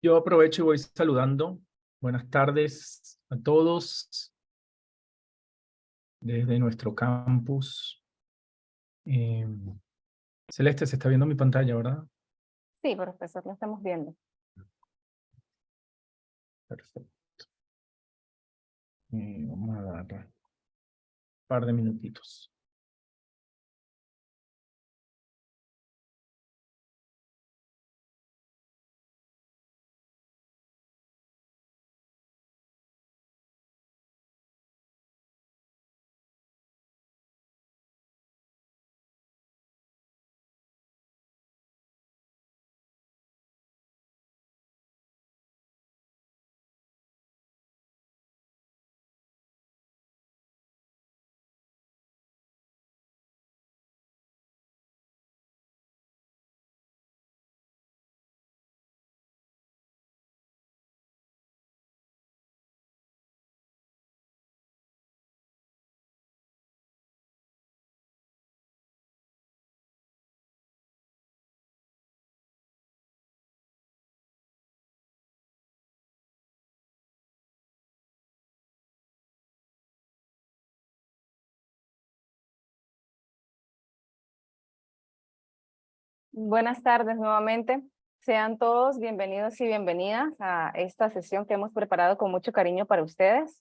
Yo aprovecho y voy saludando. Buenas tardes a todos desde nuestro campus. Eh, Celeste, se está viendo mi pantalla, ¿verdad? Sí, profesor, lo estamos viendo. Perfecto. Vamos a dar un par de minutitos. Buenas tardes nuevamente. Sean todos bienvenidos y bienvenidas a esta sesión que hemos preparado con mucho cariño para ustedes.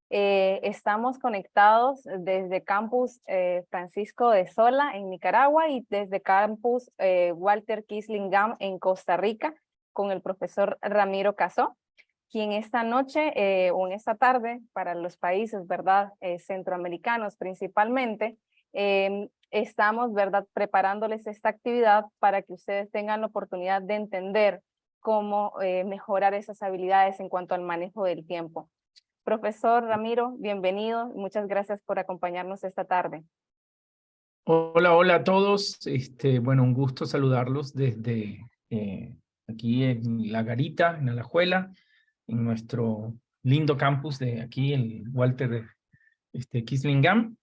Estamos conectados desde Campus Francisco de Sola en Nicaragua y desde Campus Walter Kislingam en Costa Rica con el profesor Ramiro Casó, quien esta noche o en esta tarde para los países, ¿verdad? Centroamericanos principalmente, estamos, ¿verdad? Preparándoles esta actividad para que ustedes tengan la oportunidad de entender cómo mejorar esas habilidades en cuanto al manejo del tiempo. Profesor Ramiro, bienvenido. Muchas gracias por acompañarnos esta tarde. Hola, hola a todos. Bueno, un gusto saludarlos desde aquí en La Garita, en Alajuela, en nuestro lindo campus de aquí, el Walter Kislingam.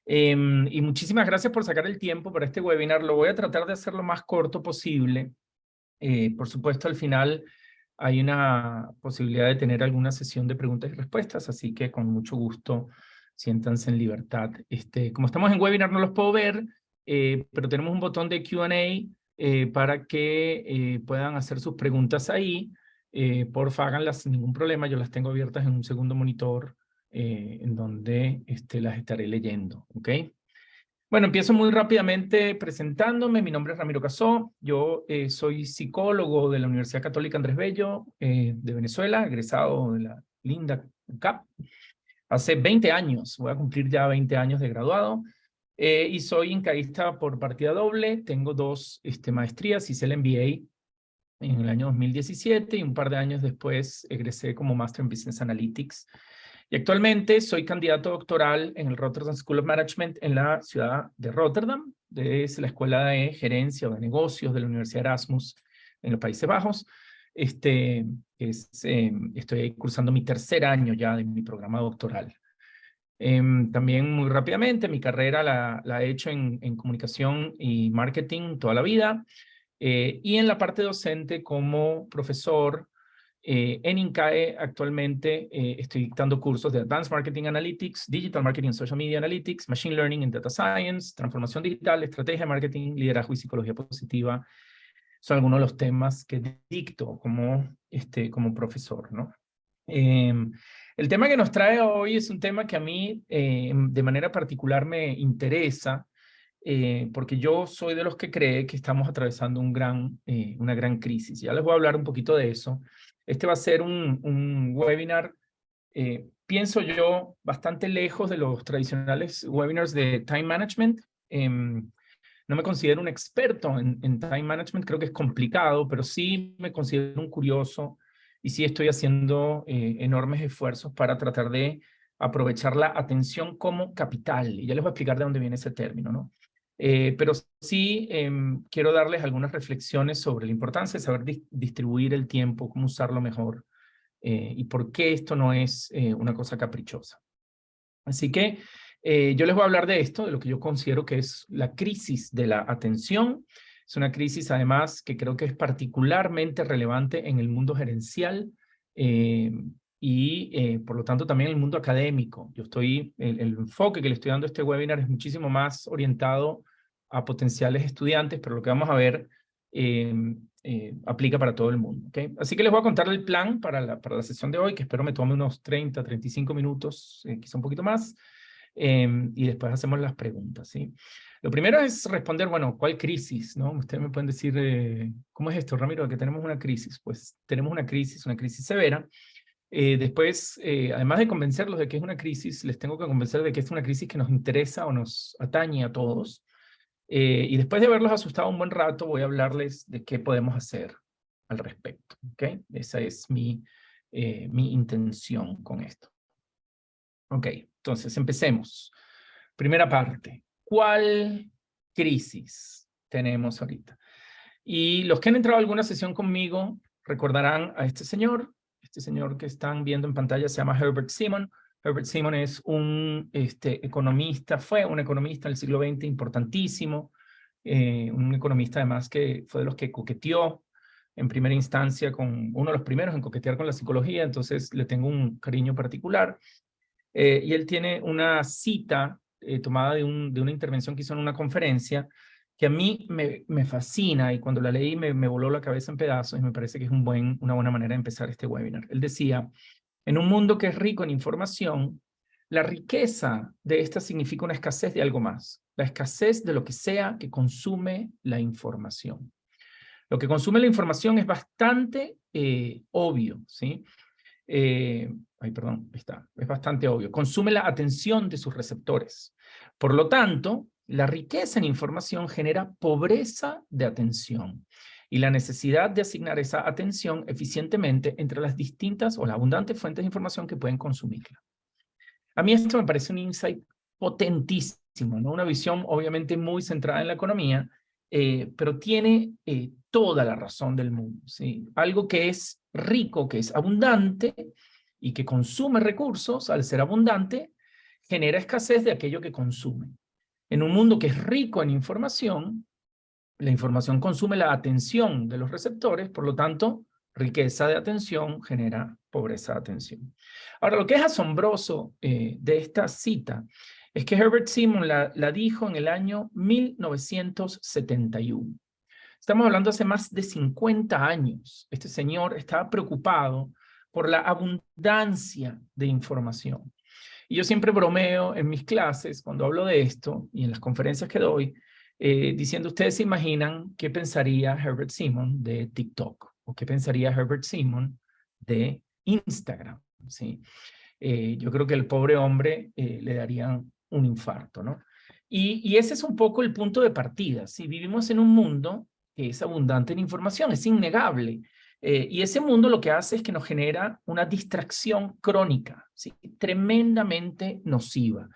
Y muchísimas gracias por sacar el tiempo para este webinar. Lo voy a tratar de hacer lo más corto posible. Por supuesto, al final hay una posibilidad de tener alguna sesión de preguntas y respuestas, así que con mucho gusto siéntanse en libertad. Como estamos en webinar no los puedo ver, pero tenemos un botón de Q&A para que puedan hacer sus preguntas ahí. Porfa, háganlas sin ningún problema, yo las tengo abiertas en un segundo monitor en donde las estaré leyendo, ¿ok? Bueno, empiezo muy rápidamente presentándome. Mi nombre es Ramiro Casó. Yo soy psicólogo de la Universidad Católica Andrés Bello de Venezuela, egresado de la linda UCAP. Hace 20 años, voy a cumplir ya 20 años de graduado. Y soy incaísta por partida doble. Tengo dos maestrías. Hice el MBA en el año 2017 y un par de años después egresé como Master en Business Analytics. Y actualmente soy candidato doctoral en el Rotterdam School of Management en la ciudad de Rotterdam, es la Escuela de Gerencia o de Negocios de la Universidad Erasmus en los Países Bajos. Estoy ahí cursando mi tercer año ya de mi programa doctoral. También muy rápidamente, mi carrera la he hecho en comunicación y marketing toda la vida, y en la parte docente como profesor. En INCAE actualmente estoy dictando cursos de Advanced Marketing Analytics, Digital Marketing and Social Media Analytics, Machine Learning and Data Science, Transformación Digital, Estrategia de Marketing, Liderazgo y Psicología Positiva. Son algunos de los temas que dicto como profesor, ¿no? El tema que nos trae hoy es un tema que a mí de manera particular me interesa, porque yo soy de los que cree que estamos atravesando una gran crisis. Ya les voy a hablar un poquito de eso. Este va a ser un webinar, pienso yo, bastante lejos de los tradicionales webinars de time management. No me considero un experto en time management, creo que es complicado, pero sí me considero un curioso y sí estoy haciendo enormes esfuerzos para tratar de aprovechar la atención como capital. Y ya les voy a explicar de dónde viene ese término, ¿no? Pero sí quiero darles algunas reflexiones sobre la importancia de saber distribuir el tiempo, cómo usarlo mejor y por qué esto no es una cosa caprichosa. Así que yo les voy a hablar de esto, de lo que yo considero que es la crisis de la atención. Es una crisis, además, que creo que es particularmente relevante en el mundo gerencial por lo tanto, también en el mundo académico. El enfoque que le estoy dando a este webinar es muchísimo más orientado a potenciales estudiantes, pero lo que vamos a ver aplica para todo el mundo. ¿Okay? Así que les voy a contar el plan para la sesión de hoy, que espero me tome unos 30, 35 minutos, quizá un poquito más, y después hacemos las preguntas, ¿sí? Lo primero es responder, bueno, ¿cuál crisis? ¿No? Ustedes me pueden decir, ¿cómo es esto, Ramiro? Que tenemos una crisis. Pues tenemos una crisis severa. Después, además de convencerlos de que es una crisis, les tengo que convencer de que es una crisis que nos interesa o nos atañe a todos. Y después de haberlos asustado un buen rato, voy a hablarles de qué podemos hacer al respecto. ¿Okay? Esa es mi intención con esto. Ok, entonces empecemos. Primera parte. ¿Cuál crisis tenemos ahorita? Y los que han entrado a alguna sesión conmigo recordarán a este señor que están viendo en pantalla se llama Herbert Simon. Herbert Simon es un economista, fue un economista del siglo XX importantísimo, un economista además que fue de los que coqueteó en primera instancia uno de los primeros en coquetear con la psicología, entonces le tengo un cariño particular. Y él tiene una cita tomada de una intervención que hizo en una conferencia que a mí me fascina, y cuando la leí me voló la cabeza en pedazos, y me parece que es una buena manera de empezar este webinar. Él decía, en un mundo que es rico en información, la riqueza de esta significa una escasez de algo más, la escasez de lo que sea que consume la información. Lo que consume la información es bastante obvio, ¿sí? Es bastante obvio. Consume la atención de sus receptores. Por lo tanto, la riqueza en información genera pobreza de atención y la necesidad de asignar esa atención eficientemente entre las distintas o las abundantes fuentes de información que pueden consumirla. A mí esto me parece un insight potentísimo, ¿no? Una visión obviamente muy centrada en la economía, pero tiene toda la razón del mundo, ¿sí? Algo que es rico, que es abundante y que consume recursos, al ser abundante, genera escasez de aquello que consume. En un mundo que es rico en información, la información consume la atención de los receptores, por lo tanto, riqueza de atención genera pobreza de atención. Ahora, lo que es asombroso de esta cita es que Herbert Simon la dijo en el año 1971. Estamos hablando hace más de 50 años. Este señor estaba preocupado por la abundancia de información. Y yo siempre bromeo en mis clases cuando hablo de esto y en las conferencias que doy, diciendo, ¿ustedes se imaginan qué pensaría Herbert Simon de TikTok? ¿O qué pensaría Herbert Simon de Instagram? ¿Sí? Yo creo que el pobre hombre le darían un infarto, ¿no? Y ese es un poco el punto de partida. Si vivimos en un mundo que es abundante en información, es innegable. Y ese mundo lo que hace es que nos genera una distracción crónica, ¿sí? Tremendamente nociva.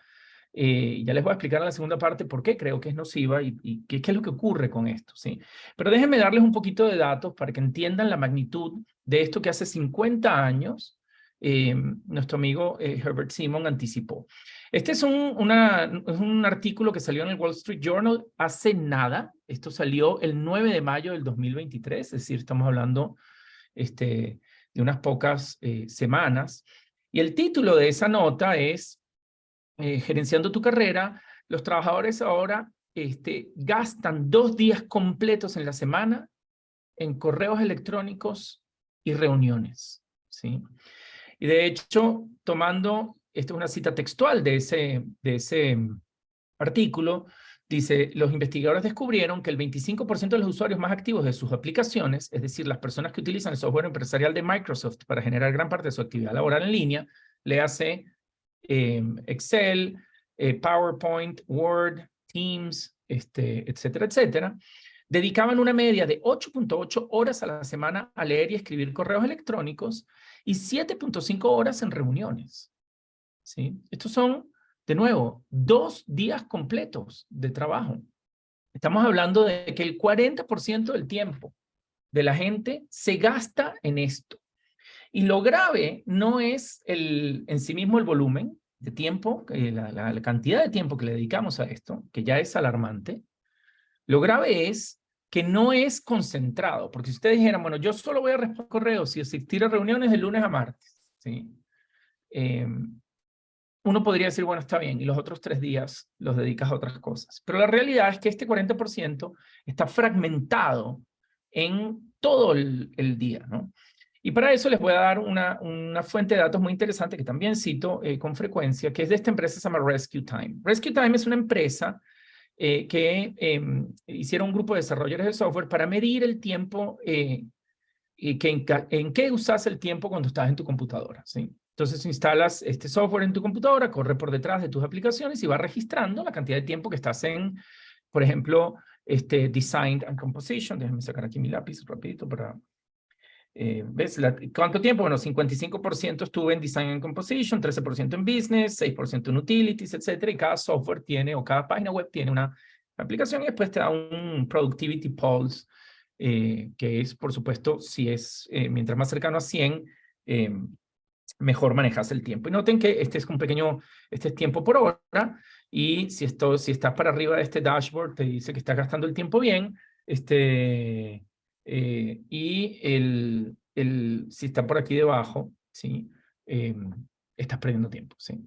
Ya les voy a explicar en la segunda parte por qué creo que es nociva y qué es lo que ocurre con esto, ¿sí? Pero déjenme darles un poquito de datos para que entiendan la magnitud de esto que hace 50 años nuestro amigo Herbert Simon anticipó. Este es un artículo que salió en el Wall Street Journal hace nada. Esto salió el 9 de mayo del 2023, es decir, estamos hablando de unas pocas semanas. Y el título de esa nota es Gerenciando tu carrera, los trabajadores ahora gastan 2 días completos en la semana en correos electrónicos y reuniones, ¿sí? Y de hecho, esta es una cita textual de ese artículo, dice, los investigadores descubrieron que el 25% de los usuarios más activos de sus aplicaciones, es decir, las personas que utilizan el software empresarial de Microsoft para generar gran parte de su actividad laboral en línea, le hace Excel, PowerPoint, Word, Teams, etcétera, etcétera, dedicaban una media de 8.8 horas a la semana a leer y escribir correos electrónicos y 7.5 horas en reuniones, ¿sí? Estos son, de nuevo, 2 días completos de trabajo. Estamos hablando de que el 40% del tiempo de la gente se gasta en esto. Y lo grave no es en sí mismo el volumen de tiempo, la cantidad de tiempo que le dedicamos a esto, que ya es alarmante. Lo grave es que no es concentrado, porque si ustedes dijeran, bueno, yo solo voy a responder correos y asistir a reuniones de lunes a martes, ¿sí? Uno podría decir, bueno, está bien, y los otros 3 días los dedicas a otras cosas. Pero la realidad es que este 40% está fragmentado en todo el día, ¿no? Y para eso les voy a dar una fuente de datos muy interesante que también cito con frecuencia, que es de esta empresa que se llama Rescue Time. Rescue Time es una empresa que hicieron un grupo de desarrolladores de software para medir el tiempo, en qué usas el tiempo cuando estás en tu computadora, ¿sí? Entonces instalas este software en tu computadora, corre por detrás de tus aplicaciones y va registrando la cantidad de tiempo que estás en, por ejemplo, Design and Composition. Déjenme sacar aquí mi lápiz rapidito para... ¿ves? ¿Cuánto tiempo? Bueno, 55% estuve en Design and Composition, 13% en Business, 6% en Utilities, etcétera. Y cada software tiene, o cada página web tiene una aplicación y después te da un Productivity Pulse, que es, por supuesto, si es, mientras más cercano a 100, mejor manejas el tiempo. Y noten que este es un pequeño, este es tiempo por hora, y si estás para arriba de este dashboard, te dice que estás gastando el tiempo bien, y si está por aquí debajo, ¿sí? Estás perdiendo tiempo, ¿sí?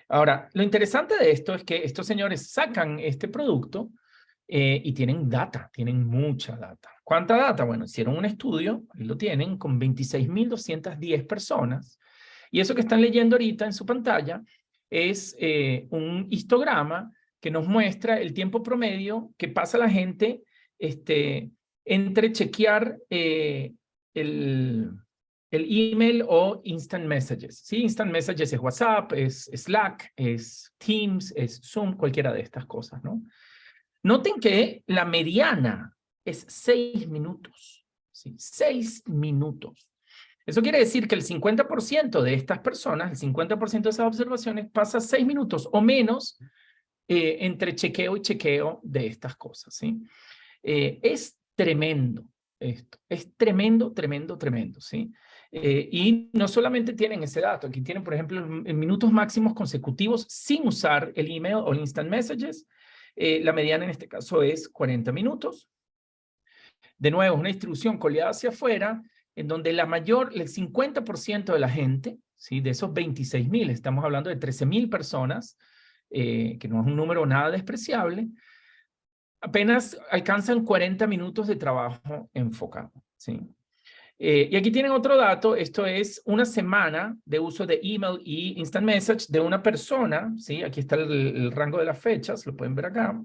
Ahora, lo interesante de esto es que estos señores sacan este producto y tienen data, tienen mucha data. ¿Cuánta data? Bueno, hicieron un estudio, ahí lo tienen, con 26.210 personas. Y eso que están leyendo ahorita en su pantalla es un histograma que nos muestra el tiempo promedio que pasa la gente entre chequear el email o instant messages. ¿Sí? Instant messages es WhatsApp, es Slack, es Teams, es Zoom, cualquiera de estas cosas, ¿no? Noten que la mediana es 6 minutos. ¿Sí? 6 minutos. Eso quiere decir que el 50% de estas personas, el 50% de esas observaciones, pasa 6 minutos o menos entre chequeo y chequeo de estas cosas, ¿sí? Es tremendo esto. Es tremendo, tremendo, tremendo, ¿sí? Y no solamente tienen ese dato, aquí tienen, por ejemplo, en minutos máximos consecutivos sin usar el email o el instant messages. La mediana en este caso es 40 minutos. De nuevo, es una distribución coleada hacia afuera, en donde el 50% de la gente, ¿sí? De esos 26.000, estamos hablando de 13.000 personas, que no es un número nada despreciable, apenas alcanzan 40 minutos de trabajo enfocado, ¿sí? Y aquí tienen otro dato, esto es una semana de uso de email y instant message de una persona, ¿sí? Aquí está el rango de las fechas, lo pueden ver acá.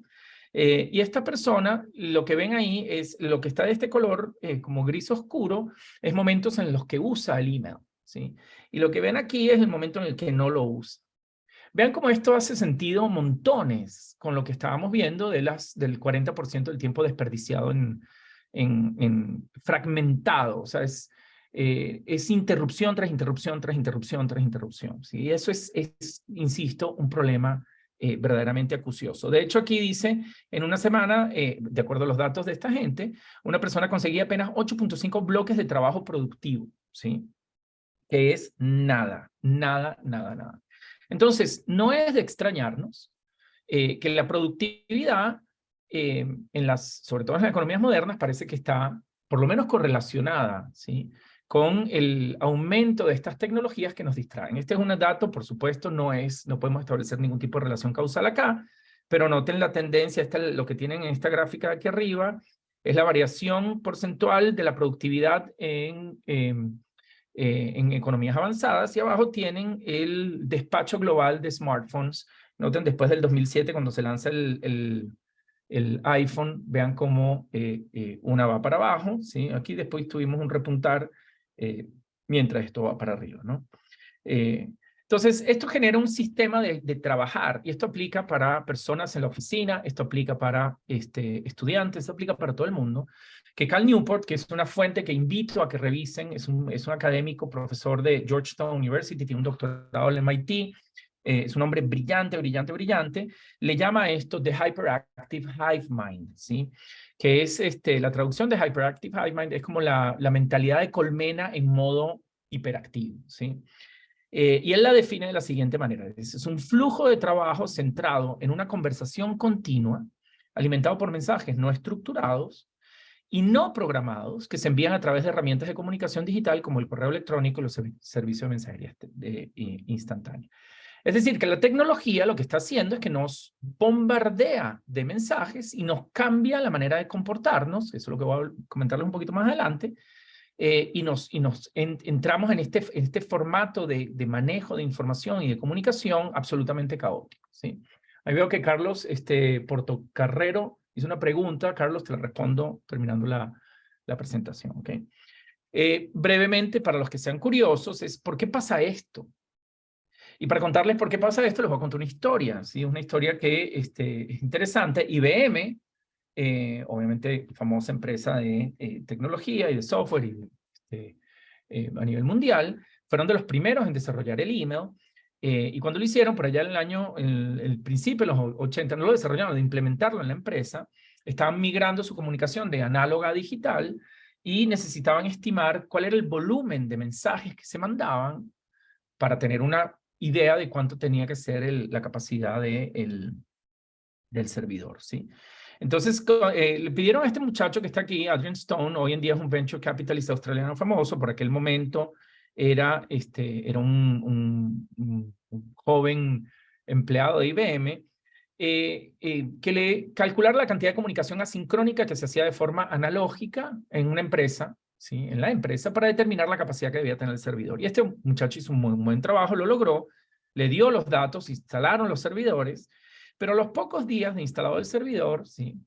Y esta persona, lo que ven ahí es lo que está de este color, como gris oscuro, es momentos en los que usa el email, ¿sí? Y lo que ven aquí es el momento en el que no lo usa. Vean cómo esto hace sentido montones con lo que estábamos viendo del 40% del tiempo desperdiciado en fragmentado. O sea, es interrupción tras interrupción, tras interrupción, tras interrupción. ¿Sí? Y eso es, insisto, un problema verdaderamente acucioso. De hecho, aquí dice, en una semana, de acuerdo a los datos de esta gente, una persona conseguía apenas 8.5 bloques de trabajo productivo, ¿sí? Que es nada, nada, nada, nada. Entonces, no es de extrañarnos que la productividad, sobre todo en las economías modernas, parece que está por lo menos correlacionada, ¿sí? Con el aumento de estas tecnologías que nos distraen. Este es un dato, por supuesto, no podemos establecer ningún tipo de relación causal acá, pero noten la tendencia, lo que tienen en esta gráfica de aquí arriba, es la variación porcentual de la productividad en economías avanzadas, y abajo tienen el despacho global de smartphones. Noten después del 2007, cuando se lanza el iPhone, vean cómo una va para abajo, ¿sí? Aquí después tuvimos un repuntar mientras esto va para arriba, ¿no? Entonces, esto genera un sistema de trabajar, y esto aplica para personas en la oficina, esto aplica para estudiantes, esto aplica para todo el mundo, que Cal Newport, que es una fuente que invito a que revisen, es un académico, profesor de Georgetown University, tiene un doctorado en MIT, es un hombre brillante, brillante, brillante, le llama a esto The Hyperactive Hive Mind, ¿sí? Que es la traducción de Hyperactive Hive Mind, es como la mentalidad de colmena en modo hiperactivo, ¿sí? Y él la define de la siguiente manera. Es un flujo de trabajo centrado en una conversación continua, alimentado por mensajes no estructurados, y no programados que se envían a través de herramientas de comunicación digital como el correo electrónico y los servicios de mensajería instantánea. Es decir, que la tecnología lo que está haciendo es que nos bombardea de mensajes y nos cambia la manera de comportarnos, eso es lo que voy a comentarles un poquito más adelante, y entramos en este formato de manejo de información y de comunicación absolutamente caótico, ¿sí? Ahí veo que Carlos Portocarrero hizo una pregunta. Carlos, te la respondo terminando la presentación, ¿ok? Brevemente, para los que sean curiosos, es ¿por qué pasa esto? Y para contarles por qué pasa esto, les voy a contar una historia, ¿sí? Una historia que es interesante. IBM, obviamente famosa empresa de tecnología y de software a nivel mundial, fueron de los primeros en desarrollar el email. Y cuando lo hicieron, por allá en el principio de los 80, no lo desarrollaron, de implementarlo en la empresa, estaban migrando su comunicación de análoga a digital y necesitaban estimar cuál era el volumen de mensajes que se mandaban para tener una idea de cuánto tenía que ser la capacidad del servidor, ¿sí? Entonces, le pidieron a este muchacho que está aquí, Adrian Stone, hoy en día es un venture capitalist australiano famoso, por aquel momento era un joven empleado de IBM, que le calculara la cantidad de comunicación asincrónica que se hacía de forma analógica en una empresa, ¿sí? En la empresa, para determinar la capacidad que debía tener el servidor. Y este muchacho hizo un muy buen trabajo, lo logró, le dio los datos, instalaron los servidores, pero a los pocos días de instalado el servidor, ¿sí?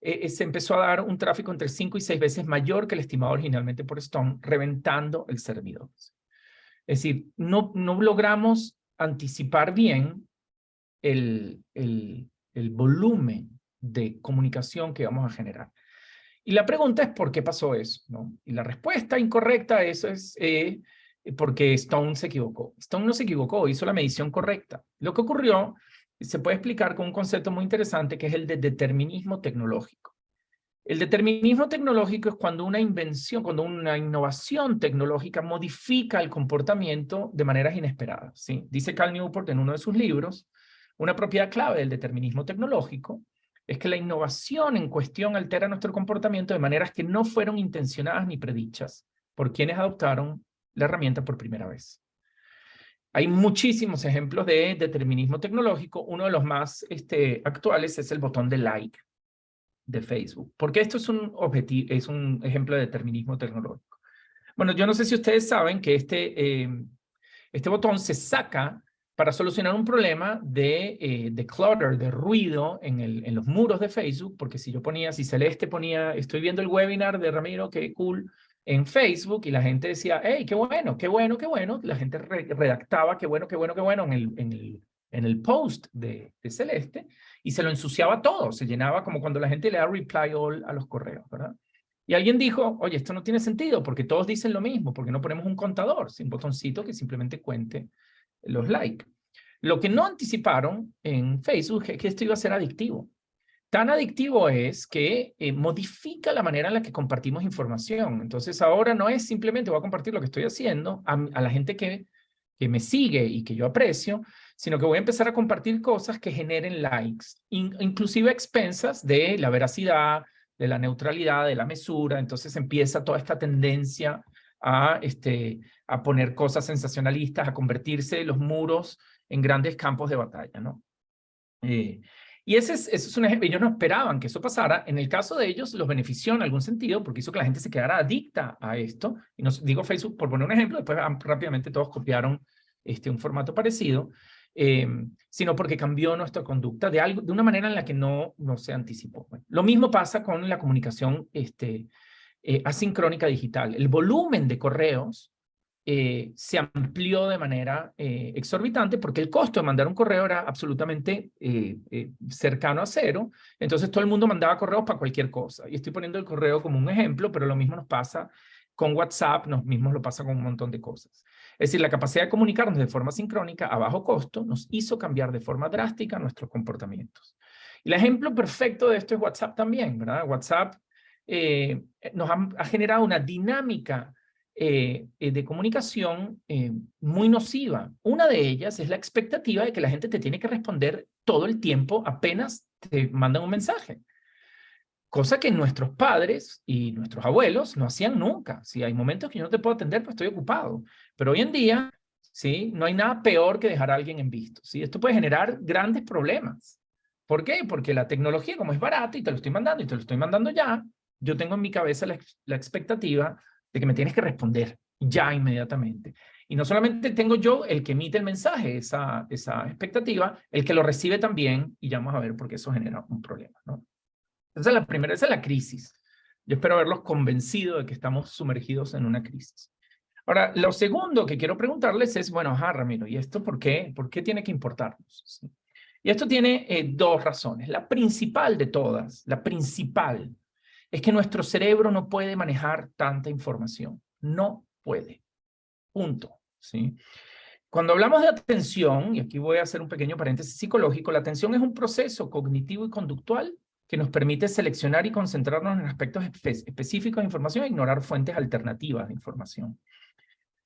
Se empezó a dar un tráfico entre 5 y 6 veces mayor que el estimado originalmente por Stone, reventando el servidor. Es decir, no logramos anticipar bien el volumen de comunicación que vamos a generar. Y la pregunta es ¿por qué pasó eso? ¿No? Y la respuesta incorrecta a eso es porque Stone se equivocó. Stone no se equivocó, hizo la medición correcta. Lo que ocurrió se puede explicar con un concepto muy interesante que es el de determinismo tecnológico. El determinismo tecnológico es cuando una invención, cuando una innovación tecnológica modifica el comportamiento de maneras inesperadas, ¿sí? Dice Cal Newport en uno de sus libros, una propiedad clave del determinismo tecnológico es que la innovación en cuestión altera nuestro comportamiento de maneras que no fueron intencionadas ni predichas por quienes adoptaron la herramienta por primera vez. Hay muchísimos ejemplos de determinismo tecnológico. Uno de los más actuales es el botón de like de Facebook, porque esto es un ejemplo de determinismo tecnológico. Bueno, yo no sé si ustedes saben que este botón se saca para solucionar un problema de clutter, de ruido en los muros de Facebook, porque si Celeste ponía, estoy viendo el webinar de Ramiro, qué cool, en Facebook, y la gente decía, hey, qué bueno, qué bueno, qué bueno, la gente redactaba qué bueno, qué bueno, qué bueno en el post de Celeste, y se lo ensuciaba todo, se llenaba como cuando la gente le da reply all a los correos, ¿verdad? Y alguien dijo, oye, esto no tiene sentido, porque todos dicen lo mismo, porque no ponemos un contador, un botoncito que simplemente cuente los likes. Lo que no anticiparon en Facebook es que esto iba a ser adictivo. Tan adictivo es que modifica la manera en la que compartimos información. Entonces ahora no es simplemente voy a compartir lo que estoy haciendo a la gente que me sigue y que yo aprecio, sino que voy a empezar a compartir cosas que generen likes, inclusive a expensas de la veracidad, de la neutralidad, de la mesura. Entonces empieza toda esta tendencia a poner cosas sensacionalistas, a convertirse los muros en grandes campos de batalla, ¿no? Y ese es un ejemplo. Ellos no esperaban que eso pasara. En el caso de ellos, los benefició en algún sentido porque hizo que la gente se quedara adicta a esto. Y no digo Facebook por poner un ejemplo, después rápidamente todos copiaron un formato parecido, sino porque cambió nuestra conducta de una manera en la que no se anticipó. Bueno, lo mismo pasa con la comunicación asincrónica digital. El volumen de correos se amplió de manera exorbitante porque el costo de mandar un correo era absolutamente cercano a cero. Entonces todo el mundo mandaba correos para cualquier cosa. Y estoy poniendo el correo como un ejemplo, pero lo mismo nos pasa con WhatsApp, lo mismo lo pasa con un montón de cosas. Es decir, la capacidad de comunicarnos de forma sincrónica a bajo costo nos hizo cambiar de forma drástica nuestros comportamientos. Y el ejemplo perfecto de esto es WhatsApp también, ¿verdad? WhatsApp nos ha generado una dinámica de comunicación muy nociva. Una de ellas es la expectativa de que la gente te tiene que responder todo el tiempo apenas te mandan un mensaje. Cosa que nuestros padres y nuestros abuelos no hacían nunca. Si hay momentos que yo no te puedo atender, pues estoy ocupado. Pero hoy en día, ¿sí? No hay nada peor que dejar a alguien en visto, ¿sí? Esto puede generar grandes problemas. ¿Por qué? Porque la tecnología, como es barata y te lo estoy mandando y te lo estoy mandando ya, yo tengo en mi cabeza la expectativa de que me tienes que responder ya inmediatamente. Y no solamente tengo yo el que emite el mensaje, esa expectativa, el que lo recibe también, y ya vamos a ver por qué eso genera un problema, ¿no? Esa es la primera, esa es la crisis. Yo espero haberlos convencido de que estamos sumergidos en una crisis. Ahora, lo segundo que quiero preguntarles es, bueno, Ramiro, ¿y esto por qué? ¿Por qué tiene que importarnos? ¿Sí? Y esto tiene dos razones. La principal de todas, la principal, es que nuestro cerebro no puede manejar tanta información. No puede. Punto. ¿Sí? Cuando hablamos de atención, y aquí voy a hacer un pequeño paréntesis psicológico, la atención es un proceso cognitivo y conductual que nos permite seleccionar y concentrarnos en aspectos específicos de información e ignorar fuentes alternativas de información.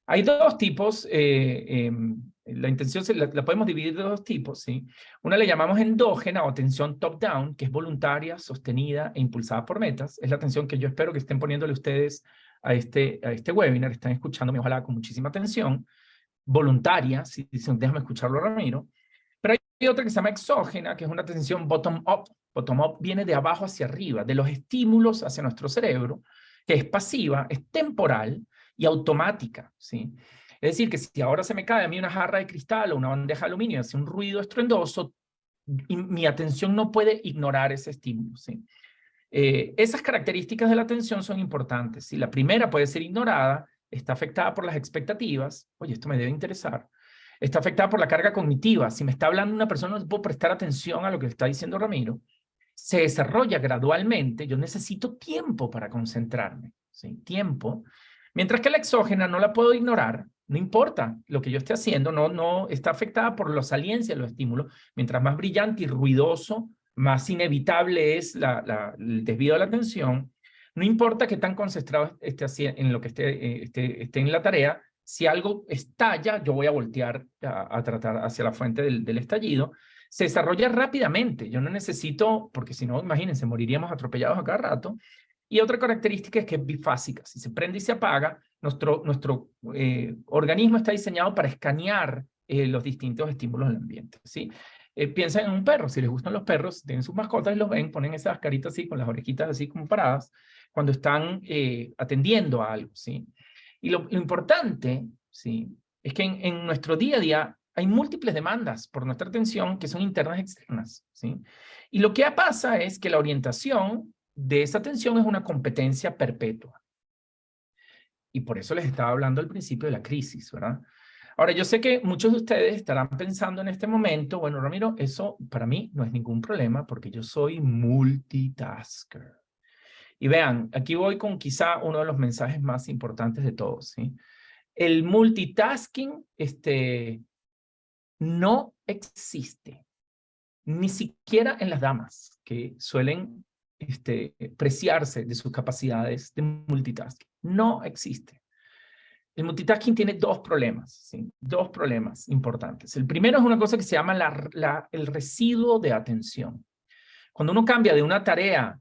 Hay dos tipos, la intención la podemos dividir de dos tipos, ¿sí? Una le llamamos endógena o atención top-down, que es voluntaria, sostenida e impulsada por metas. Es la atención que yo espero que estén poniéndole ustedes a este webinar, están escuchándome, ojalá con muchísima atención, voluntaria, si dicen, déjame escucharlo, Ramiro. Pero hay otra que se llama exógena, que es una atención bottom-up. Bottom-up viene de abajo hacia arriba, de los estímulos hacia nuestro cerebro, que es pasiva, es temporal y automática, ¿sí? Es decir, que si ahora se me cae a mí una jarra de cristal o una bandeja de aluminio y hace un ruido estruendoso, mi atención no puede ignorar ese estímulo, ¿sí? Esas características de la atención son importantes. Si la primera puede ser ignorada, está afectada por las expectativas. Oye, esto me debe interesar. Está afectada por la carga cognitiva. Si me está hablando una persona, no puedo prestar atención a lo que está diciendo Ramiro. Se desarrolla gradualmente. Yo necesito tiempo para concentrarme, ¿sí? Tiempo. Mientras que la exógena no la puedo ignorar. No importa lo que yo esté haciendo, no está afectada por la saliencia de los estímulos. Mientras más brillante y ruidoso, más inevitable es el desvío de la atención. No importa qué tan concentrado esté en lo que esté en la tarea, si algo estalla, yo voy a voltear a tratar hacia la fuente del estallido. Se desarrolla rápidamente. Yo no necesito, porque si no, imagínense, moriríamos atropellados a cada rato. Y otra característica es que es bifásica. Si se prende y se apaga, nuestro organismo está diseñado para escanear los distintos estímulos del ambiente, ¿sí? Piensen en un perro. Si les gustan los perros, tienen sus mascotas y los ven, ponen esas caritas así, con las orejitas así como paradas, cuando están atendiendo a algo, ¿sí? Y lo importante, ¿sí?, es que en nuestro día a día hay múltiples demandas por nuestra atención que son internas y externas, ¿sí? Y lo que pasa es que la orientación de esa atención es una competencia perpetua. Y por eso les estaba hablando al principio de la crisis, ¿verdad? Ahora, yo sé que muchos de ustedes estarán pensando en este momento, bueno, Ramiro, eso para mí no es ningún problema porque yo soy multitasker. Y vean, aquí voy con quizá uno de los mensajes más importantes de todos, ¿sí? El multitasking no existe, ni siquiera en las damas, que suelen preciarse de sus capacidades de multitasking. No existe. El multitasking tiene dos problemas, ¿sí? Dos problemas importantes. El primero es una cosa que se llama el residuo de atención. Cuando uno cambia de una tarea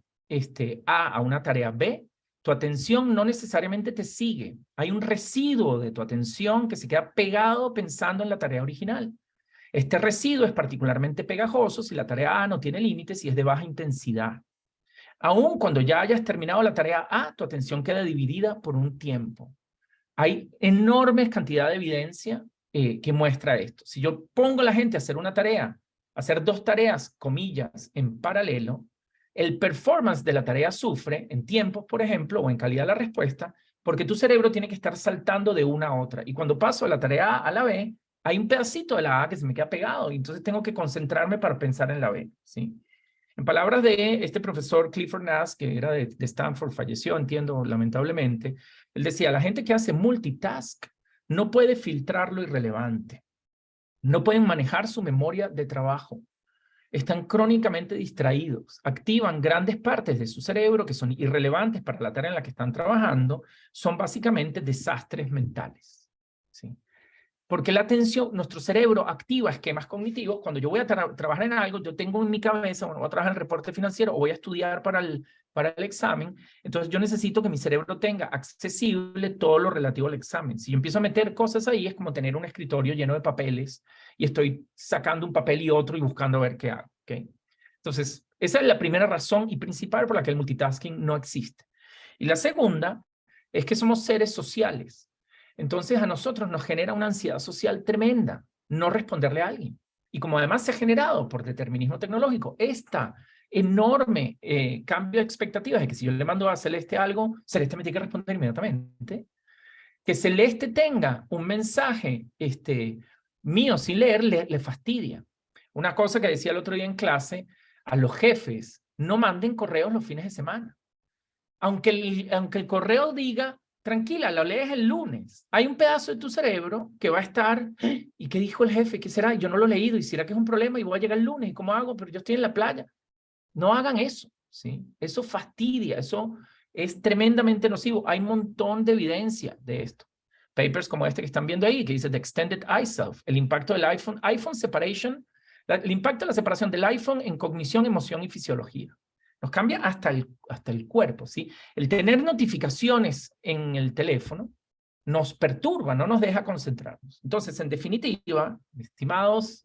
A una tarea B, tu atención no necesariamente te sigue. Hay un residuo de tu atención que se queda pegado pensando en la tarea original. Este residuo es particularmente pegajoso si la tarea A no tiene límites y es de baja intensidad. Aún cuando ya hayas terminado la tarea A, tu atención queda dividida por un tiempo. Hay enormes cantidades de evidencia que muestra esto. Si yo pongo a la gente a hacer una tarea, hacer dos tareas, comillas, en paralelo, el performance de la tarea sufre en tiempos, por ejemplo, o en calidad de la respuesta, porque tu cerebro tiene que estar saltando de una a otra. Y cuando paso de la tarea A a la B, hay un pedacito de la A que se me queda pegado, y entonces tengo que concentrarme para pensar en la B, ¿sí? En palabras de este profesor Clifford Nass, que era de Stanford, falleció, entiendo, lamentablemente, él decía, la gente que hace multitask no puede filtrar lo irrelevante, no pueden manejar su memoria de trabajo, están crónicamente distraídos, activan grandes partes de su cerebro que son irrelevantes para la tarea en la que están trabajando, son básicamente desastres mentales, ¿sí? Porque la atención, nuestro cerebro activa esquemas cognitivos. Cuando yo voy a trabajar en algo, yo tengo en mi cabeza, bueno, voy a trabajar en el reporte financiero o voy a estudiar para el examen, entonces yo necesito que mi cerebro tenga accesible todo lo relativo al examen. Si yo empiezo a meter cosas ahí, es como tener un escritorio lleno de papeles y estoy sacando un papel y otro y buscando a ver qué hago. ¿Okay? Entonces, esa es la primera razón y principal por la que el multitasking no existe. Y la segunda es que somos seres sociales. Entonces a nosotros nos genera una ansiedad social tremenda no responderle a alguien. Y como además se ha generado por determinismo tecnológico esta enorme cambio de expectativas de que si yo le mando a Celeste algo, Celeste me tiene que responder inmediatamente. Que Celeste tenga un mensaje mío sin leer le fastidia. Una cosa que decía el otro día en clase, a los jefes no manden correos los fines de semana. Aunque el correo diga, tranquila, lo lees el lunes. Hay un pedazo de tu cerebro que va a estar, ¿y qué dijo el jefe? ¿Qué será? Yo no lo he leído, ¿y será que es un problema? Y voy a llegar el lunes, ¿y cómo hago? Pero yo estoy en la playa. No hagan eso, ¿sí? Eso fastidia, eso es tremendamente nocivo. Hay un montón de evidencia de esto. Papers como este que están viendo ahí, que dice The Extended Eye Self, el impacto del iPhone Separation, el impacto de la separación del iPhone en cognición, emoción y fisiología. Nos cambia hasta el cuerpo, ¿sí? El tener notificaciones en el teléfono nos perturba, no nos deja concentrarnos. Entonces, en definitiva, estimados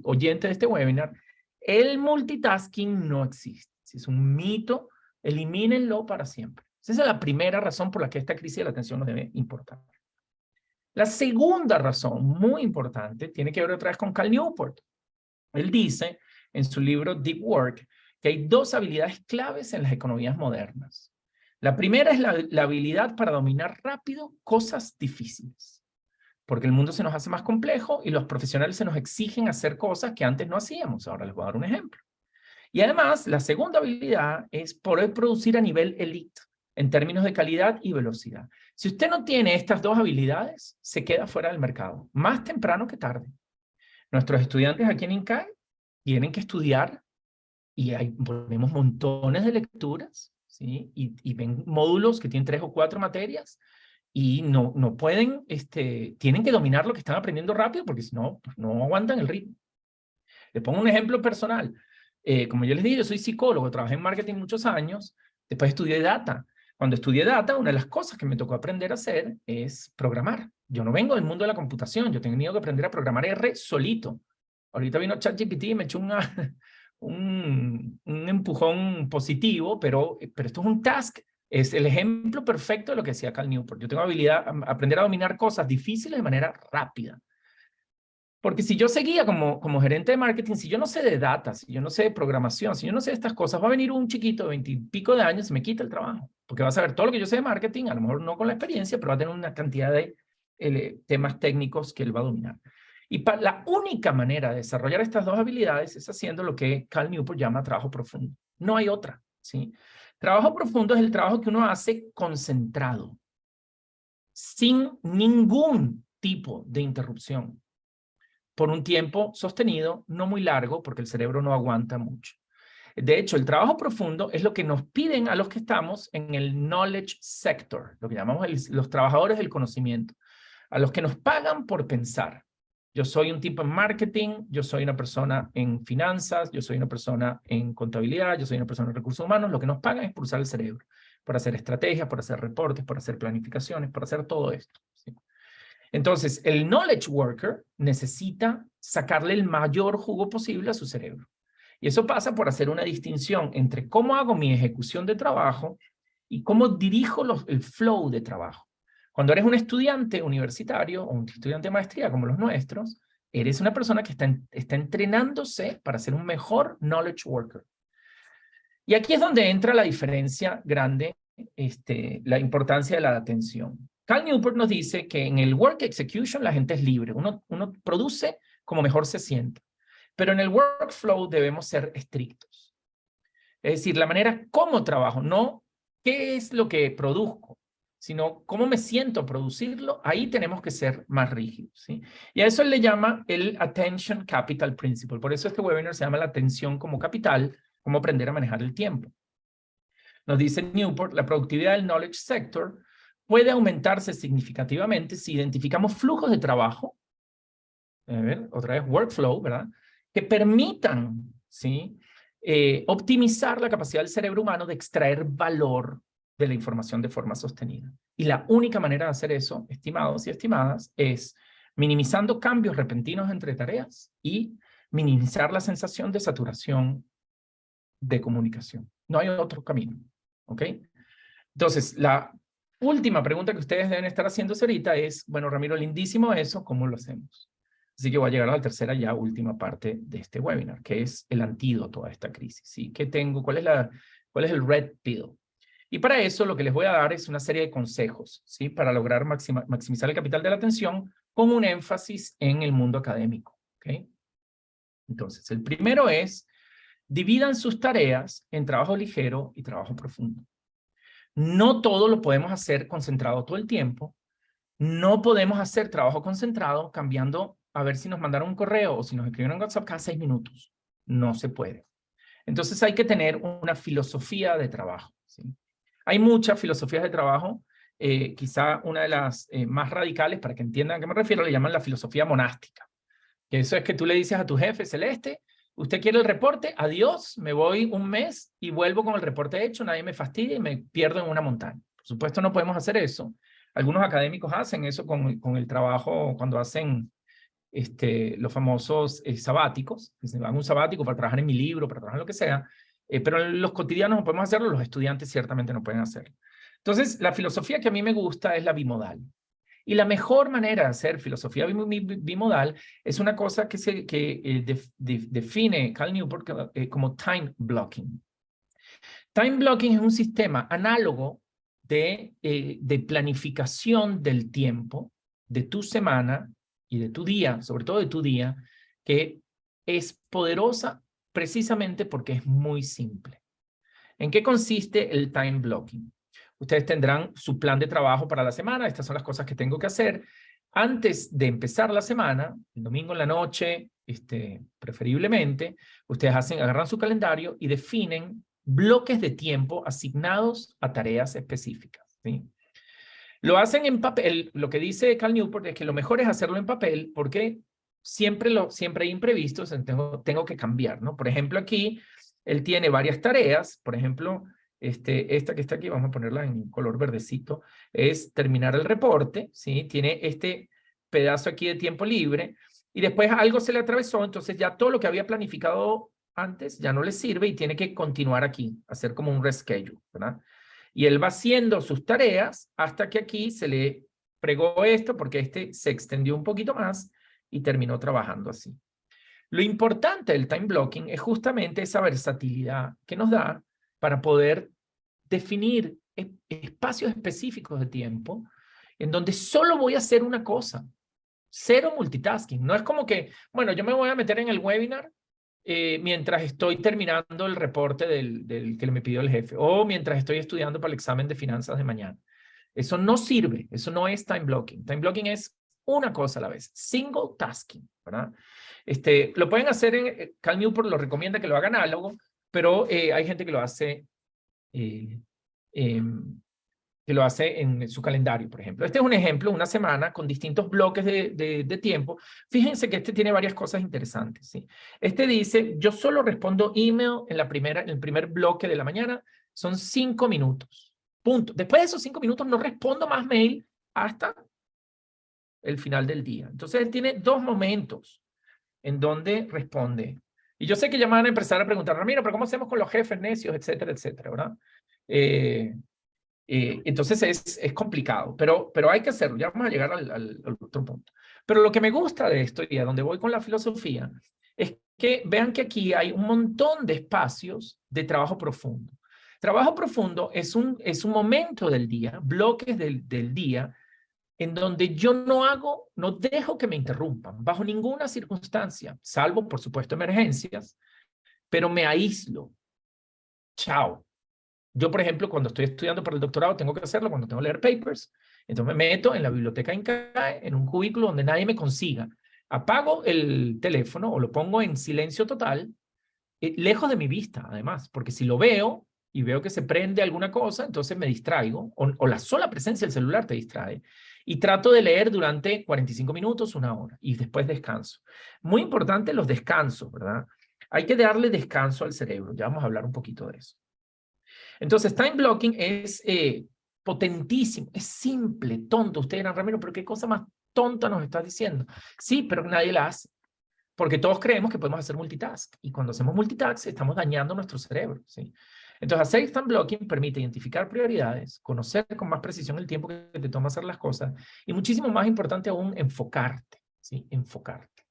oyentes de este webinar, el multitasking no existe. Si es un mito, elimínenlo para siempre. Esa es la primera razón por la que esta crisis de la atención nos debe importar. La segunda razón, muy importante, tiene que ver otra vez con Cal Newport. Él dice en su libro Deep Work que hay dos habilidades claves en las economías modernas. La primera es la habilidad para dominar rápido cosas difíciles, porque el mundo se nos hace más complejo y los profesionales se nos exigen hacer cosas que antes no hacíamos. Ahora les voy a dar un ejemplo. Y además, la segunda habilidad es poder producir a nivel elite, en términos de calidad y velocidad. Si usted no tiene estas dos habilidades, se queda fuera del mercado, más temprano que tarde. Nuestros estudiantes aquí en INCAE tienen que estudiar y vemos montones de lecturas, ¿sí? Y ven módulos que tienen 3 o 4 materias y no pueden, tienen que dominar lo que están aprendiendo rápido porque si no, pues no aguantan el ritmo. Les pongo un ejemplo personal. Como yo les dije, yo soy psicólogo, trabajé en marketing muchos años, después estudié data. Cuando estudié data, una de las cosas que me tocó aprender a hacer es programar. Yo no vengo del mundo de la computación, yo he tenido que aprender a programar R solito. Ahorita vino ChatGPT y me echó un empujón positivo, pero esto es un task, es el ejemplo perfecto de lo que decía Cal Newport. Yo tengo habilidad a aprender a dominar cosas difíciles de manera rápida. Porque si yo seguía como gerente de marketing, si yo no sé de data, si yo no sé de programación, si yo no sé de estas cosas, va a venir un chiquito de 20 y pico de años y me quita el trabajo. Porque va a saber todo lo que yo sé de marketing, a lo mejor no con la experiencia, pero va a tener una cantidad de temas técnicos que él va a dominar. Y la única manera de desarrollar estas dos habilidades es haciendo lo que Cal Newport llama trabajo profundo. No hay otra, ¿sí? Trabajo profundo es el trabajo que uno hace concentrado, sin ningún tipo de interrupción, por un tiempo sostenido, no muy largo, porque el cerebro no aguanta mucho. De hecho, el trabajo profundo es lo que nos piden a los que estamos en el knowledge sector, lo que llamamos los trabajadores del conocimiento, a los que nos pagan por pensar. Yo soy un tipo en marketing, yo soy una persona en finanzas, yo soy una persona en contabilidad, yo soy una persona en recursos humanos. Lo que nos pagan es por usar el cerebro, por hacer estrategias, por hacer reportes, por hacer planificaciones, por hacer todo esto, ¿sí? Entonces, el knowledge worker necesita sacarle el mayor jugo posible a su cerebro. Y eso pasa por hacer una distinción entre cómo hago mi ejecución de trabajo y cómo dirijo el flow de trabajo. Cuando eres un estudiante universitario o un estudiante de maestría como los nuestros, eres una persona que está entrenándose para ser un mejor knowledge worker. Y aquí es donde entra la diferencia grande, la importancia de la atención. Cal Newport nos dice que en el work execution la gente es libre. Uno produce como mejor se sienta. Pero en el workflow debemos ser estrictos. Es decir, la manera como trabajo, no qué es lo que produzco, sino cómo me siento a producirlo, ahí tenemos que ser más rígidos, ¿sí? Y a eso le llama el Attention Capital Principle. Por eso este webinar se llama la atención como capital, cómo aprender a manejar el tiempo. Nos dice Newport, la productividad del knowledge sector puede aumentarse significativamente si identificamos flujos de trabajo, a ver, otra vez workflow, ¿verdad? Que permitan, ¿sí? Optimizar la capacidad del cerebro humano de extraer valor de la información de forma sostenida. Y la única manera de hacer eso, estimados y estimadas, es minimizando cambios repentinos entre tareas y minimizar la sensación de saturación de comunicación. No hay otro camino, ¿ok? Entonces, la última pregunta que ustedes deben estar haciéndose ahorita es, bueno, Ramiro, lindísimo eso, ¿cómo lo hacemos? Así que voy a llegar a la tercera ya última parte de este webinar, que es el antídoto a esta crisis, ¿sí? ¿Qué tengo? ¿Cuál es el red pill? Y para eso lo que les voy a dar es una serie de consejos, ¿sí? Para lograr maximizar el capital de la atención con un énfasis en el mundo académico, ¿ok? Entonces, el primero es, dividan sus tareas en trabajo ligero y trabajo profundo. No todo lo podemos hacer concentrado todo el tiempo. No podemos hacer trabajo concentrado cambiando a ver si nos mandaron un correo o si nos escribieron en WhatsApp cada 6 minutos. No se puede. Entonces hay que tener una filosofía de trabajo, ¿sí? Hay muchas filosofías de trabajo. Quizá una de las más radicales, para que entiendan a qué me refiero, le llaman la filosofía monástica. Que eso es que tú le dices a tu jefe, Celeste, usted quiere el reporte, adiós, me voy un mes y vuelvo con el reporte hecho, nadie me fastidia y me pierdo en una montaña. Por supuesto no podemos hacer eso. Algunos académicos hacen eso con el trabajo cuando hacen los famosos sabáticos, que se van a un sabático para trabajar en mi libro, para trabajar en lo que sea, pero los cotidianos no podemos hacerlo, los estudiantes ciertamente no pueden hacerlo. Entonces, la filosofía que a mí me gusta es la bimodal. Y la mejor manera de hacer filosofía bimodal es una cosa que define Cal Newport como time blocking. Time blocking es un sistema análogo de planificación del tiempo, de tu semana y de tu día, sobre todo de tu día, que es poderosa precisamente porque es muy simple. ¿En qué consiste el time blocking? Ustedes tendrán su plan de trabajo para la semana. Estas son las cosas que tengo que hacer. Antes de empezar la semana, el domingo en la noche, preferiblemente, ustedes agarran su calendario y definen bloques de tiempo asignados a tareas específicas, ¿sí? Lo hacen en papel. Lo que dice Cal Newport es que lo mejor es hacerlo en papel porque siempre hay imprevistos, tengo que cambiar, ¿no? Por ejemplo, aquí él tiene varias tareas. Por ejemplo, esta que está aquí, vamos a ponerla en color verdecito, es terminar el reporte, ¿sí? Tiene este pedazo aquí de tiempo libre y después algo se le atravesó, entonces ya todo lo que había planificado antes ya no le sirve y tiene que continuar aquí, hacer como un reschedule, ¿verdad? Y él va haciendo sus tareas hasta que aquí se le fregó esto porque se extendió un poquito más y terminó trabajando así. Lo importante del time blocking es justamente esa versatilidad que nos da para poder definir espacios específicos de tiempo en donde solo voy a hacer una cosa. Cero multitasking. No es como que, bueno, yo me voy a meter en el webinar mientras estoy terminando el reporte del que me pidió el jefe o mientras estoy estudiando para el examen de finanzas de mañana. Eso no sirve. Eso no es time blocking. Time blocking es una cosa a la vez. Single tasking, ¿verdad? Lo pueden hacer Cal Newport lo recomienda que lo hagan análogo, pero hay gente que lo hace en su calendario, por ejemplo. Este es un ejemplo, una semana con distintos bloques de tiempo. Fíjense que tiene varias cosas interesantes, ¿sí? Dice, yo solo respondo email en el primer bloque de la mañana, son 5 minutos, punto. Después de esos 5 minutos no respondo más mail hasta el final del día. Entonces él tiene 2 momentos en donde responde. Y yo sé que ya me van a empezar a preguntar, Ramiro, pero ¿cómo hacemos con los jefes necios, etcétera, etcétera, ¿verdad? Entonces es complicado, pero hay que hacerlo. Ya vamos a llegar al otro punto. Pero lo que me gusta de esto y a donde voy con la filosofía es que vean que aquí hay un montón de espacios de trabajo profundo. Trabajo profundo es un momento del día, bloques del día, en donde yo no dejo que me interrumpan bajo ninguna circunstancia, salvo, por supuesto, emergencias, pero me aíslo. Chao. Yo, por ejemplo, cuando estoy estudiando para el doctorado, tengo que hacerlo cuando tengo que leer papers. Entonces me meto en la biblioteca INCAE, en un cubículo donde nadie me consiga. Apago el teléfono o lo pongo en silencio total, lejos de mi vista, además, porque si lo veo y veo que se prende alguna cosa, entonces me distraigo, o la sola presencia del celular te distrae, y trato de leer durante 45 minutos, 1 hora, y después descanso. Muy importante los descansos, ¿verdad? Hay que darle descanso al cerebro, ya vamos a hablar un poquito de eso. Entonces, time blocking es potentísimo, es simple, tonto. Ustedes dirán, Ramiro, pero qué cosa más tonta nos estás diciendo. Sí, pero nadie la hace. Porque todos creemos que podemos hacer multitask. Y cuando hacemos multitask, estamos dañando nuestro cerebro, ¿sí? Entonces, hacer time blocking permite identificar prioridades, conocer con más precisión el tiempo que te toma hacer las cosas, y muchísimo más importante aún, enfocarte, ¿sí? Enfocarte.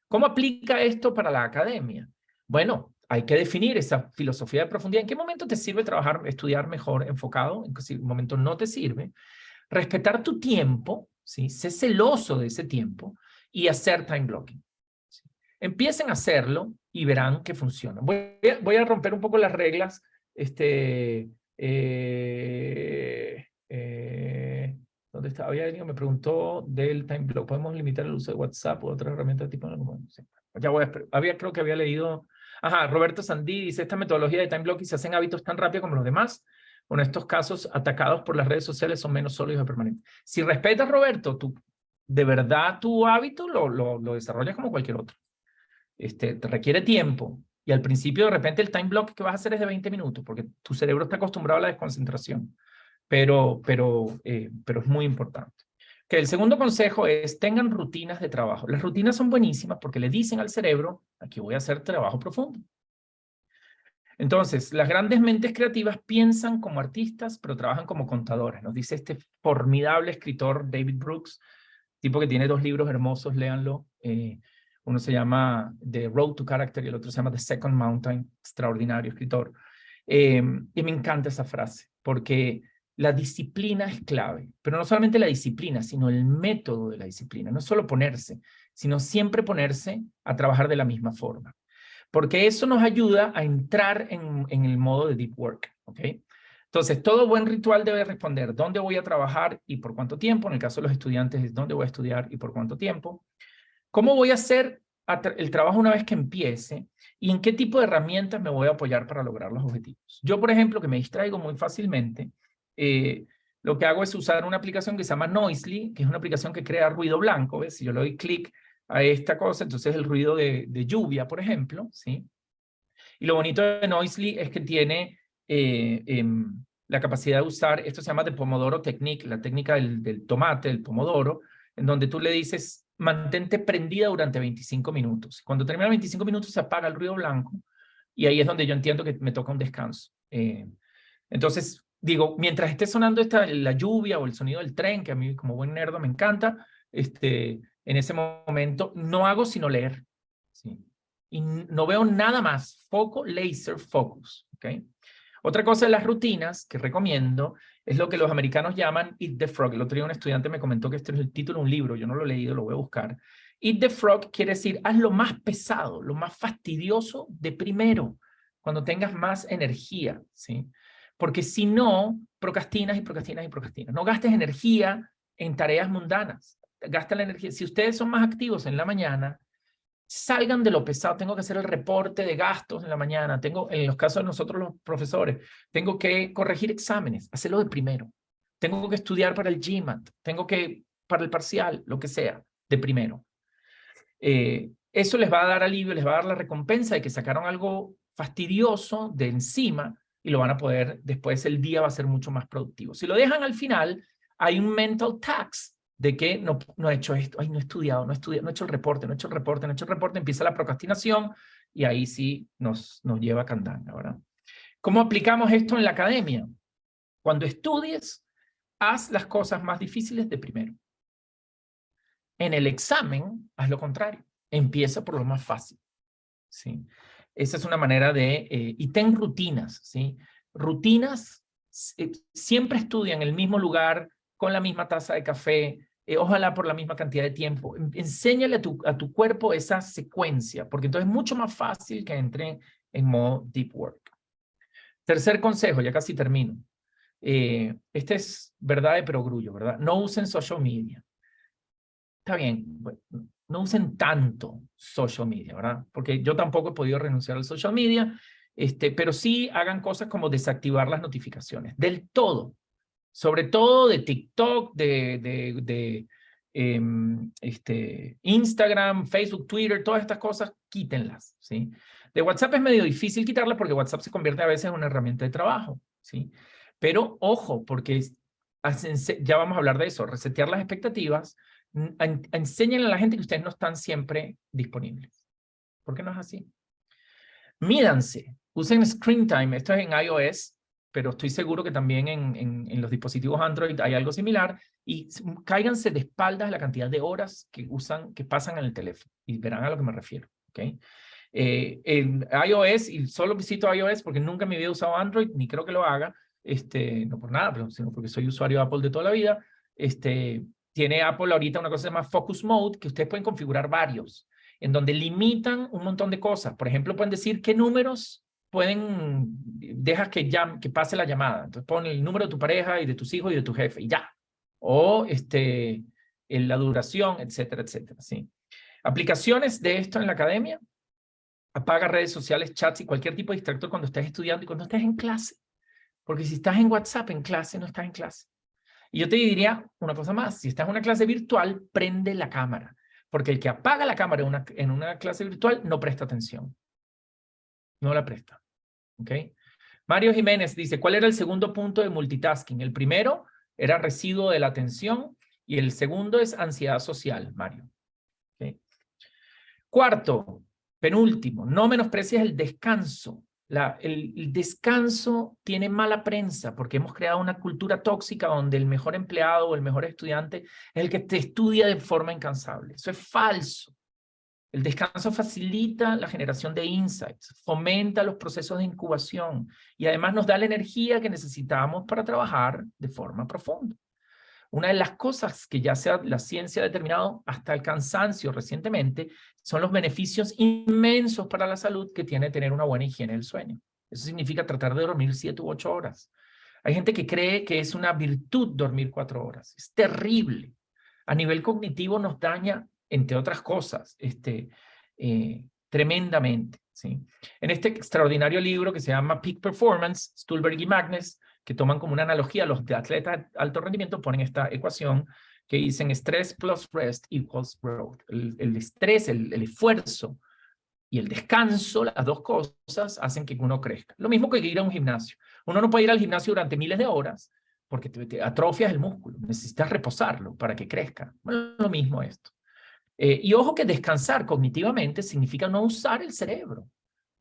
¿Cómo aplica esto para la academia? Bueno, hay que definir esa filosofía de profundidad. ¿En qué momento te sirve trabajar, estudiar mejor enfocado? ¿En qué momento no te sirve? Respetar tu tiempo, ¿sí? Sé celoso de ese tiempo y hacer time blocking. ¿Sí? Empiecen a hacerlo y verán que funciona. Voy a romper un poco las reglas. ¿Dónde está? Había alguien que me preguntó del time block. ¿Podemos limitar el uso de WhatsApp o otra herramienta tipo? Sí. Ya voy a esperar. Creo que había leído. Ajá, Roberto Sandí dice, esta metodología de time blocking se hacen hábitos tan rápido como los demás. O en estos casos, atacados por las redes sociales son menos sólidos y permanentes. Si respetas, Roberto, tú, de verdad tu hábito lo desarrollas como cualquier otro. Te requiere tiempo. Y al principio, de repente, el time block que vas a hacer es de 20 minutos, porque tu cerebro está acostumbrado a la desconcentración. Pero es muy importante. Que el segundo consejo es, tengan rutinas de trabajo. Las rutinas son buenísimas porque le dicen al cerebro, aquí voy a hacer trabajo profundo. Entonces, las grandes mentes creativas piensan como artistas, pero trabajan como contadores. Nos dice este formidable escritor David Brooks, tipo que tiene 2 libros hermosos, léanlo. Uno se llama The Road to Character y el otro se llama The Second Mountain, extraordinario escritor. Y me encanta esa frase, porque la disciplina es clave, pero no solamente la disciplina, sino el método de la disciplina. No es solo ponerse, sino siempre ponerse a trabajar de la misma forma. Porque eso nos ayuda a entrar en el modo de deep work, ¿ok? Entonces, todo buen ritual debe responder dónde voy a trabajar y por cuánto tiempo. En el caso de los estudiantes es dónde voy a estudiar y por cuánto tiempo. ¿Cómo voy a hacer el trabajo una vez que empiece? ¿Y en qué tipo de herramientas me voy a apoyar para lograr los objetivos? Yo, por ejemplo, que me distraigo muy fácilmente, lo que hago es usar una aplicación que se llama Noisely, que es una aplicación que crea ruido blanco. ¿Ves? Si yo le doy clic a esta cosa, entonces el ruido de lluvia, por ejemplo, ¿sí? Y lo bonito de Noisely es que tiene la capacidad de usar, esto se llama de Pomodoro Technique, la técnica del tomate, del pomodoro, en donde tú le dices, mantente prendida durante 25 minutos. Cuando termina 25 minutos se apaga el ruido blanco y ahí es donde yo entiendo que me toca un descanso. Entonces, digo, mientras esté sonando la lluvia o el sonido del tren, que a mí como buen nerdo me encanta, en ese momento no hago sino leer. ¿Sí? Y no veo nada más. Foco, laser focus. ¿Okay? Otra cosa de las rutinas que recomiendo es lo que los americanos llaman Eat the Frog. El otro día un estudiante me comentó que este es el título de un libro. Yo no lo he leído, lo voy a buscar. Eat the Frog quiere decir, haz lo más pesado, lo más fastidioso de primero, cuando tengas más energía. ¿Sí? Porque si no, procrastinas y procrastinas y procrastinas. No gastes energía en tareas mundanas. Gasta la energía. Si ustedes son más activos en la mañana, salgan de lo pesado. Tengo que hacer el reporte de gastos en la mañana. En los casos de nosotros los profesores, tengo que corregir exámenes, hacerlo de primero. Tengo que estudiar para el GMAT, para el parcial, lo que sea, de primero. Eso les va a dar alivio, les va a dar la recompensa de que sacaron algo fastidioso de encima y lo van a poder, después el día va a ser mucho más productivo. Si lo dejan al final, hay un mental tax de que no he hecho esto, no he estudiado, no he hecho el reporte, no he hecho el reporte, empieza la procrastinación y ahí sí nos lleva a candanga, ¿verdad? ¿Cómo aplicamos esto en la academia? Cuando estudies, haz las cosas más difíciles de primero. En el examen, haz lo contrario. Empieza por lo más fácil. ¿Sí? Esa es una manera y ten rutinas. ¿Sí? Rutinas, siempre estudia en el mismo lugar, con la misma taza de café, ojalá por la misma cantidad de tiempo. Enséñale a tu cuerpo esa secuencia, porque entonces es mucho más fácil que entre en modo deep work. Tercer consejo, ya casi termino. Este es verdad de perogrullo, ¿verdad? No usen social media. Está bien, bueno, no usen tanto social media, ¿verdad? Porque yo tampoco he podido renunciar al social media pero sí hagan cosas como desactivar las notificaciones, del todo. Sobre todo de TikTok, Instagram, Facebook, Twitter, todas estas cosas, quítenlas, ¿sí? De WhatsApp es medio difícil quitarlas porque WhatsApp se convierte a veces en una herramienta de trabajo, ¿sí? Pero ojo, porque ya vamos a hablar de eso, resetear las expectativas, enséñenle a la gente que ustedes no están siempre disponibles. ¿Por qué no es así? Mídanse, usen Screen Time, esto es en iOS, pero estoy seguro que también en los dispositivos Android hay algo similar, y cáiganse de espaldas la cantidad de horas que pasan en el teléfono, y verán a lo que me refiero, ¿ok? En iOS, y solo visito iOS porque nunca me había usado Android, ni creo que lo haga, no por nada, pero sino porque soy usuario de Apple de toda la vida. Tiene Apple ahorita una cosa que se llama Focus Mode, que ustedes pueden configurar varios, en donde limitan un montón de cosas. Por ejemplo, pueden decir qué números dejas que pase la llamada. Entonces pon el número de tu pareja y de tus hijos y de tu jefe, y ya. O la duración, etcétera, etcétera, ¿sí? Aplicaciones de esto en la academia: apaga redes sociales, chats y cualquier tipo de distractor cuando estés estudiando y cuando estés en clase. Porque si estás en WhatsApp en clase, no estás en clase. Y yo te diría una cosa más: si estás en una clase virtual, prende la cámara. Porque el que apaga la cámara en una clase virtual no presta atención. No la presta. ¿Ok? Mario Jiménez dice, ¿cuál era el segundo punto de multitasking? El primero era residuo de la atención y el segundo es ansiedad social, Mario. ¿Ok? Cuarto, penúltimo, no menosprecies el descanso. El descanso tiene mala prensa porque hemos creado una cultura tóxica donde el mejor empleado o el mejor estudiante es el que te estudia de forma incansable. Eso es falso. El descanso facilita la generación de insights, fomenta los procesos de incubación y además nos da la energía que necesitamos para trabajar de forma profunda. Una de las cosas que ya la ciencia ha determinado hasta el cansancio recientemente son los beneficios inmensos para la salud que tiene tener una buena higiene del sueño. Eso significa tratar de dormir 7 u 8 horas. Hay gente que cree que es una virtud dormir 4 horas. Es terrible. A nivel cognitivo nos daña, entre otras cosas, tremendamente, ¿sí? En este extraordinario libro que se llama Peak Performance, Stulberg y Magnus, que toman como una analogía, los de atletas de alto rendimiento ponen esta ecuación que dicen stress plus rest equals growth. El estrés, el esfuerzo y el descanso, las dos cosas, hacen que uno crezca. Lo mismo que ir a un gimnasio. Uno no puede ir al gimnasio durante miles de horas porque te atrofias el músculo. Necesitas reposarlo para que crezca. Bueno, lo mismo esto. Y ojo que descansar cognitivamente significa no usar el cerebro.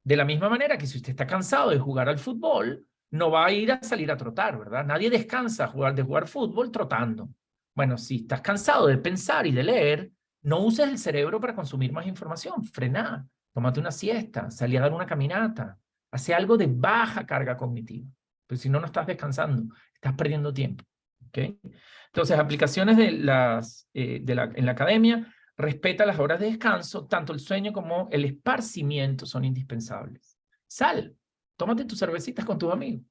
De la misma manera que si usted está cansado de jugar al fútbol, no va a ir a salir a trotar, ¿verdad? Nadie descansa de jugar fútbol trotando. Bueno, si estás cansado de pensar y de leer, no uses el cerebro para consumir más información. Frená, tómate una siesta, salí a dar una caminata, hace algo de baja carga cognitiva. Pero si no, no estás descansando, estás perdiendo tiempo. ¿Okay? Entonces, aplicaciones en la academia: respeta las horas de descanso, tanto el sueño como el esparcimiento son indispensables. Sal, tómate tus cervecitas con tus amigos.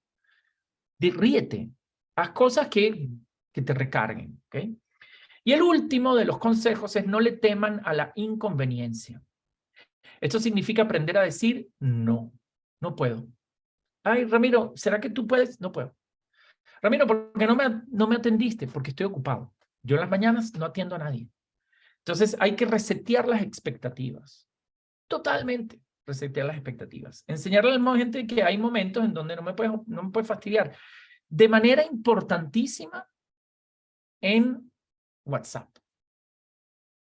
Ríete, haz cosas que te recarguen. ¿Okay? Y el último de los consejos es: no le teman a la inconveniencia. Esto significa aprender a decir no, no puedo. Ay, Ramiro, ¿será que tú puedes? No puedo. Ramiro, ¿por qué no me atendiste? Porque estoy ocupado. Yo en las mañanas no atiendo a nadie. Entonces hay que resetear las expectativas. Totalmente resetear las expectativas. Enseñarle a la gente que hay momentos en donde no me puede fastidiar. De manera importantísima en WhatsApp.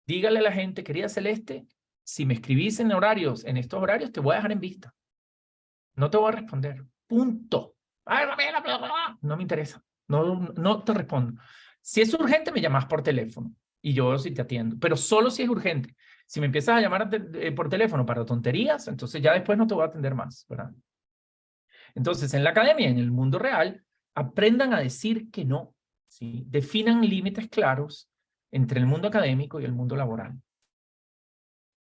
Dígale a la gente, querida Celeste, si me escribís en estos horarios, te voy a dejar en vista. No te voy a responder. Punto. Ay, no me interesa. No te respondo. Si es urgente, me llamas por teléfono y yo sí te atiendo, pero solo si es urgente. Si me empiezas a llamar por teléfono para tonterías, entonces ya después no te voy a atender más, ¿verdad? Entonces, en la academia, en el mundo real, aprendan a decir que no, ¿sí? Definan límites claros entre el mundo académico y el mundo laboral.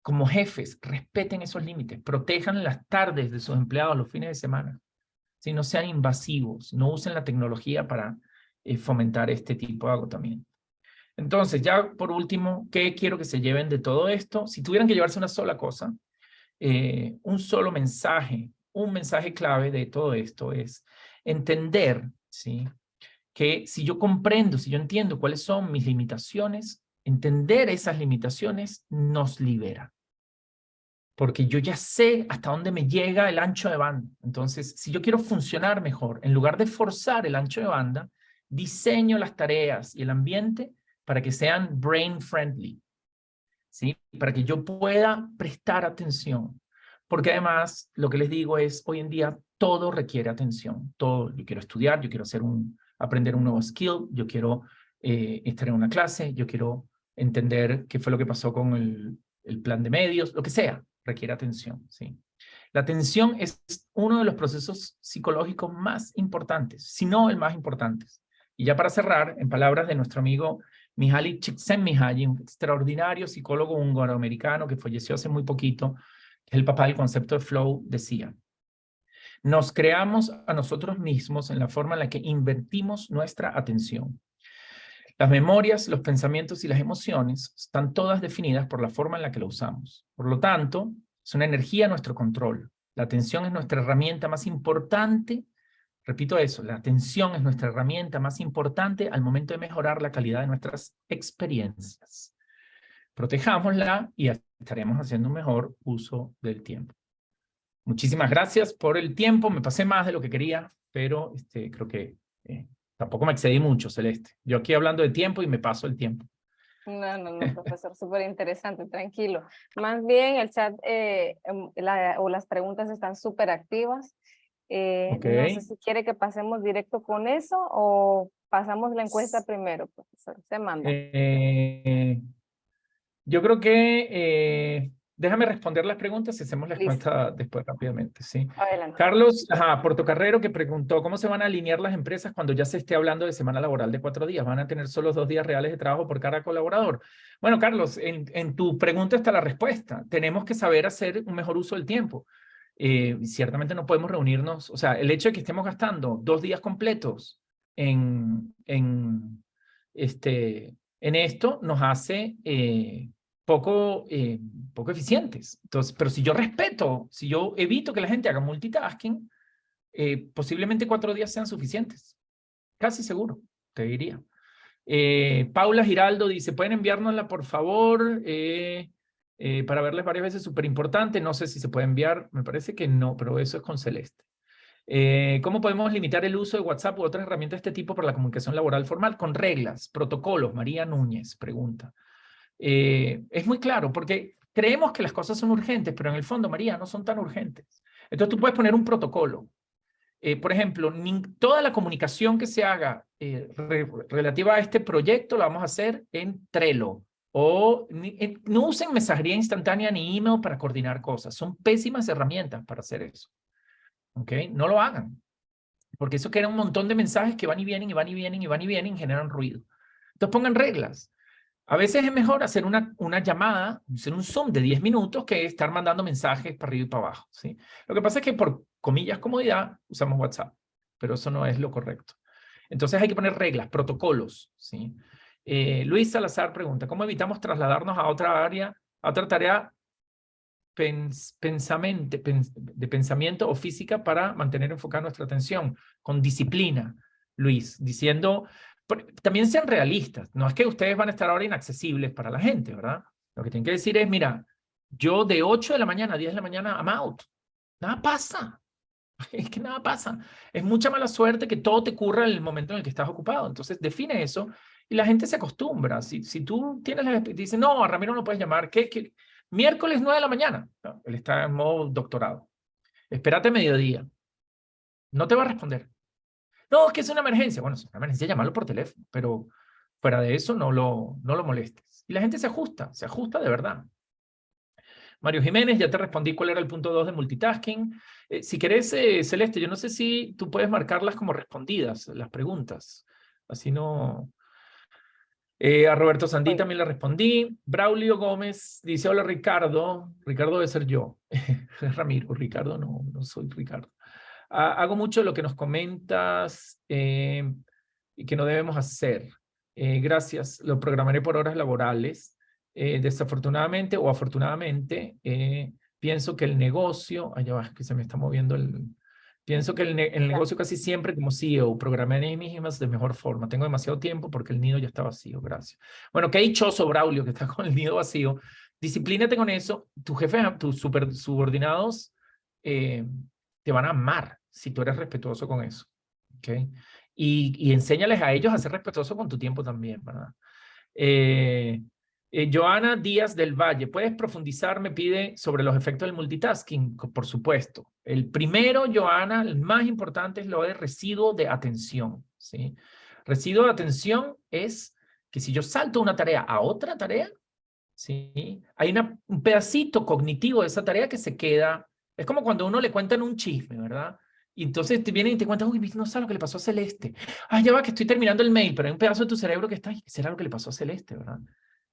Como jefes, respeten esos límites, protejan las tardes de sus empleados los fines de semana. Si no sean invasivos, no usen la tecnología para fomentar este tipo de agotamiento. Entonces, ya por último, ¿qué quiero que se lleven de todo esto? Si tuvieran que llevarse una sola cosa, un solo mensaje un mensaje clave de todo esto es entender, ¿sí? Que si yo comprendo, si yo entiendo cuáles son mis limitaciones, entender esas limitaciones nos libera. Porque yo ya sé hasta dónde me llega el ancho de banda. Entonces, si yo quiero funcionar mejor, en lugar de forzar el ancho de banda, diseño las tareas y el ambiente para que sean brain friendly, ¿sí? Para que yo pueda prestar atención. Porque además, lo que les digo es, hoy en día todo requiere atención. Todo, yo quiero estudiar, yo quiero aprender un nuevo skill, yo quiero estar en una clase, yo quiero entender qué fue lo que pasó con el plan de medios, lo que sea, requiere atención, ¿sí? La atención es uno de los procesos psicológicos más importantes, si no el más importante. Y ya para cerrar, en palabras de nuestro amigo Mihaly Csikszentmihalyi, un extraordinario psicólogo húngaro-americano que falleció hace muy poquito, que es el papá del concepto de flow, decía: nos creamos a nosotros mismos en la forma en la que invertimos nuestra atención. Las memorias, los pensamientos y las emociones están todas definidas por la forma en la que lo usamos. Por lo tanto, es una energía a nuestro control. La atención es nuestra herramienta más importante. Repito eso, la atención es nuestra herramienta más importante al momento de mejorar la calidad de nuestras experiencias. Protejámosla y estaremos haciendo un mejor uso del tiempo. Muchísimas gracias por el tiempo. Me pasé más de lo que quería, pero creo que tampoco me excedí mucho, Celeste. Yo aquí hablando de tiempo y me paso el tiempo. No, profesor, súper interesante, tranquilo. Más bien el chat o las preguntas están súper activas. Ok. No sé si quiere que pasemos directo con eso o pasamos la encuesta primero, profesor. Se manda. Yo creo que déjame responder las preguntas y hacemos la Listo, encuesta después rápidamente, ¿sí? adelante. Carlos Portocarrero, que preguntó, ¿cómo se van a alinear las empresas cuando ya se esté hablando de semana laboral de 4 días? ¿Van a tener solo 2 días reales de trabajo por cada colaborador? Bueno, Carlos, en tu pregunta está la respuesta. Tenemos que saber hacer un mejor uso del tiempo. Ciertamente no podemos reunirnos, o sea, el hecho de que estemos gastando 2 días completos en esto nos hace poco eficientes. Entonces, pero si yo respeto, si yo evito que la gente haga multitasking, posiblemente 4 días sean suficientes. Casi seguro, te diría. Paula Giraldo dice, ¿pueden enviárnosla, por favor? Para verles varias veces, súper importante. No sé si se puede enviar, me parece que no, pero eso es con Celeste. ¿Cómo podemos limitar el uso de WhatsApp u otras herramientas de este tipo para la comunicación laboral formal? Con reglas, protocolos. María Núñez pregunta. Es muy claro, porque creemos que las cosas son urgentes, pero en el fondo, María, no son tan urgentes. Entonces tú puedes poner un protocolo. Por ejemplo, toda la comunicación que se haga relativa a este proyecto la vamos a hacer en Trello. O no usen mensajería instantánea ni email para coordinar cosas. Son pésimas herramientas para hacer eso. ¿Ok? No lo hagan. Porque eso crea un montón de mensajes que van y vienen y van y vienen y van y vienen y generan ruido. Entonces pongan reglas. A veces es mejor hacer una llamada, hacer un Zoom de 10 minutos que estar mandando mensajes para arriba y para abajo, ¿sí? Lo que pasa es que por comillas comodidad usamos WhatsApp, pero eso no es lo correcto. Entonces hay que poner reglas, protocolos, ¿sí? Luis Salazar pregunta, ¿cómo evitamos trasladarnos a otra área, a otra tarea de pensamiento o física para mantener enfocada nuestra atención? Con disciplina, Luis, diciendo... También sean realistas. No es que ustedes van a estar ahora inaccesibles para la gente, ¿verdad? Lo que tienen que decir es, mira, yo de 8 de la mañana a 10 de la mañana, I'm out. Nada pasa. Es que nada pasa. Es mucha mala suerte que todo te ocurra en el momento en el que estás ocupado. Entonces, define eso y la gente se acostumbra. Si tú tienes la... Dice, no, a Ramiro no puedes llamar. ¿Qué? Miércoles 9 de la mañana. No, él está en modo doctorado. Espérate mediodía. No te va a responder. No, es que es una emergencia. Bueno, si es una emergencia, llámalo por teléfono, pero fuera de eso no lo molestes. Y la gente se ajusta de verdad. Mario Jiménez, ya te respondí cuál era el punto 2 de multitasking. Si querés, Celeste, yo no sé si tú puedes marcarlas como respondidas, las preguntas. Así no... a Roberto Sandí también le respondí. Braulio Gómez dice, hola Ricardo. Ricardo debe ser yo. Ramiro, Ricardo no soy Ricardo. Hago mucho de lo que nos comentas y que no debemos hacer. Gracias, lo programaré por horas laborales. Desafortunadamente o afortunadamente, Pienso que el negocio, allá va, que se me está moviendo el... Pienso que el negocio casi siempre como CEO, programé a mí mismas de mejor forma. Tengo demasiado tiempo porque el nido ya está vacío, gracias. Bueno, qué dichoso Braulio que está con el nido vacío. Disciplínate con eso. Tus jefes, tus subordinados te van a amar si tú eres respetuoso con eso. ¿Okay? Y enséñales a ellos a ser respetuosos con tu tiempo también, ¿verdad? Joana Díaz del Valle, ¿puedes profundizar? Me pide sobre los efectos del multitasking. Por supuesto. El primero, Joana, el más importante es lo de residuo de atención. ¿Sí? Residuo de atención es que si yo salto una tarea a otra tarea, ¿sí? Hay un pedacito cognitivo de esa tarea que se queda. Es como cuando a uno le cuentan un chisme, ¿verdad? Y entonces te vienen y te cuentan, uy, no sabes lo que le pasó a Celeste. Ay, ya va, que estoy terminando el mail, pero hay un pedazo de tu cerebro que está, ay, ¿qué será lo que le pasó a Celeste, verdad?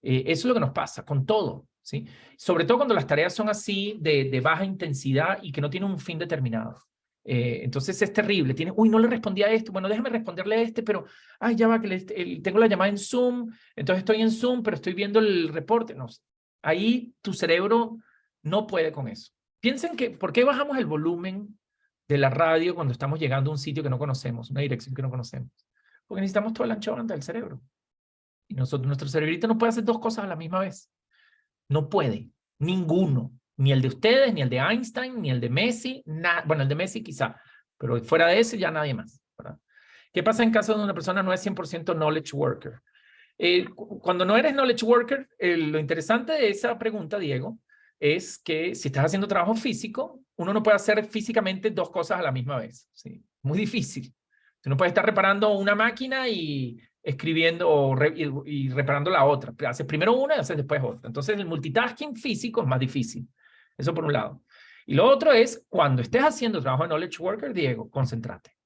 Eso es lo que nos pasa con todo, ¿sí? Sobre todo cuando las tareas son así de baja intensidad y que no tienen un fin determinado. Entonces es terrible. Tiene, uy, no le respondí a esto. Bueno, déjame responderle a este, pero, ay, ya va, que tengo la llamada en Zoom. Entonces estoy en Zoom, pero estoy viendo el reporte. No, ahí tu cerebro no puede con eso. Piensen que, ¿por qué bajamos el volumen de la radio cuando estamos llegando a un sitio que no conocemos, una dirección que no conocemos? Porque necesitamos todo el ancho de banda del cerebro. Y nuestro cerebrito no puede hacer dos cosas a la misma vez. No puede. Ninguno. Ni el de ustedes, ni el de Einstein, ni el de Messi. Bueno, el de Messi quizá, pero fuera de ese ya nadie más, ¿verdad? ¿Qué pasa en caso de una persona no es 100% knowledge worker? Cuando no eres knowledge worker, lo interesante de esa pregunta, Diego, es que si estás haciendo trabajo físico, uno no puede hacer físicamente dos cosas a la misma vez. ¿Sí? Muy difícil. Tú no puedes estar reparando una máquina y escribiendo y reparando la otra. Haces primero una y haces después otra. Entonces, el multitasking físico es más difícil. Eso por un lado. Y lo otro es, cuando estés haciendo trabajo de knowledge worker, Diego, concéntrate.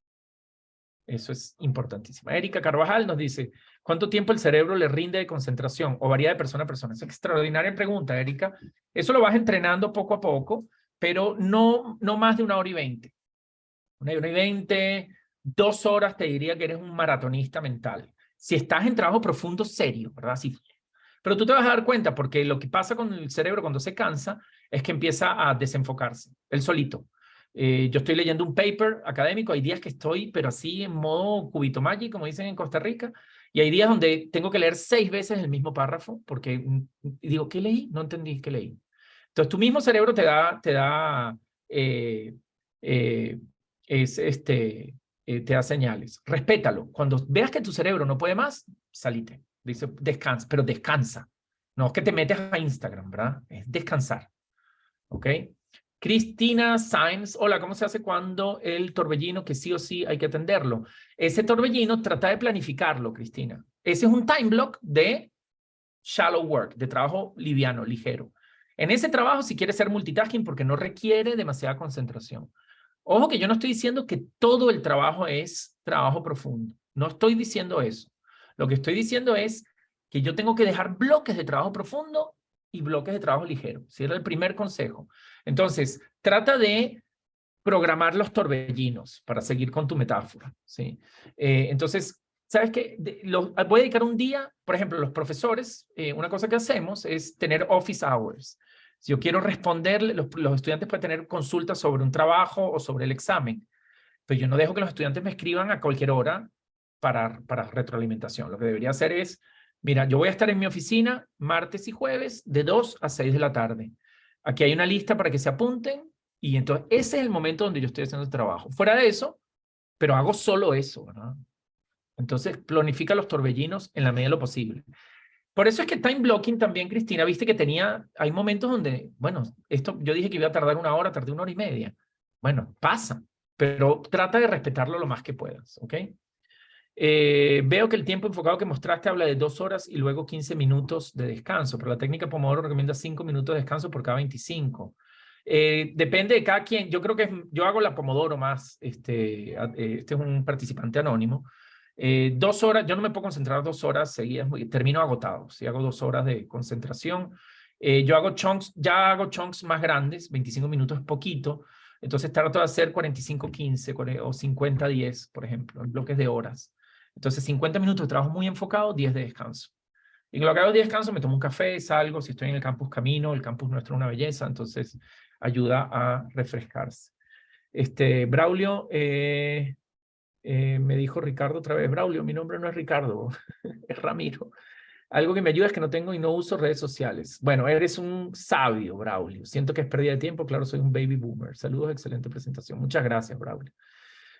Eso es importantísimo. Erika Carvajal nos dice, ¿cuánto tiempo el cerebro le rinde de concentración o varía de persona a persona? Es una extraordinaria pregunta, Erika. Eso lo vas entrenando poco a poco, pero no más de 1 hora y 20. 1 hora y 20, 2 horas te diría que eres un maratonista mental. Si estás en trabajo profundo, serio, ¿verdad? Sí. Pero tú te vas a dar cuenta porque lo que pasa con el cerebro cuando se cansa es que empieza a desenfocarse, él solito. Yo estoy leyendo un paper académico, hay días que estoy, pero así en modo cubito magi, como dicen en Costa Rica, y hay días donde tengo que leer 6 veces el mismo párrafo porque digo, ¿qué leí? No entendí qué leí. Entonces tu mismo cerebro te da te da señales. Respétalo. Cuando veas que tu cerebro no puede más, salite. Dice, descansa, pero descansa. No es que te metes a Instagram, ¿verdad? Es descansar. ¿Ok? Cristina Sainz, hola, ¿cómo se hace cuando el torbellino que sí o sí hay que atenderlo? Ese torbellino trata de planificarlo, Cristina. Ese es un time block de shallow work, de trabajo liviano, ligero. En ese trabajo, si quieres ser multitasking, porque no requiere demasiada concentración. Ojo que yo no estoy diciendo que todo el trabajo es trabajo profundo. No estoy diciendo eso. Lo que estoy diciendo es que yo tengo que dejar bloques de trabajo profundo y bloques de trabajo ligero. Ese era el primer consejo. Entonces, trata de programar los torbellinos, para seguir con tu metáfora. ¿Sí? Entonces, ¿sabes qué? Voy a dedicar un día, por ejemplo, los profesores, una cosa que hacemos es tener office hours. Si yo quiero responder, los estudiantes pueden tener consultas sobre un trabajo o sobre el examen, pero yo no dejo que los estudiantes me escriban a cualquier hora para retroalimentación. Lo que debería hacer es, mira, yo voy a estar en mi oficina martes y jueves de 2 a 6 de la tarde. Aquí hay una lista para que se apunten y entonces ese es el momento donde yo estoy haciendo el trabajo. Fuera de eso, pero hago solo eso, ¿verdad? Entonces, planifica los torbellinos en la medida de lo posible. Por eso es que time blocking también, Cristina, viste que hay momentos donde, bueno, esto yo dije que iba a tardar 1 hora, tardé 1 hora y media. Bueno, pasa, pero trata de respetarlo lo más que puedas, ¿ok? Veo que el tiempo enfocado que mostraste habla de 2 horas y luego 15 minutos de descanso, pero la técnica Pomodoro recomienda 5 minutos de descanso por cada 25. Depende de cada quien. Yo creo que yo hago la Pomodoro más. Este es un participante anónimo. 2 horas, yo no me puedo concentrar 2 horas seguidas, termino agotado. Si hago 2 horas de concentración, yo hago chunks, ya hago chunks más grandes, 25 minutos es poquito. Entonces trato de hacer 45-15 o 50-10, por ejemplo, en bloques de horas. Entonces 50 minutos de trabajo muy enfocado, 10 de descanso. Y en lo que hago de descanso me tomo un café, salgo, si estoy en el campus camino, el campus nuestro es una belleza, entonces ayuda a refrescarse. Braulio, me dijo Ricardo otra vez, Braulio, mi nombre no es Ricardo, es Ramiro. Algo que me ayuda es que no tengo y no uso redes sociales. Bueno, eres un sabio, Braulio. Siento que es pérdida de tiempo, claro, soy un baby boomer. Saludos, excelente presentación. Muchas gracias, Braulio.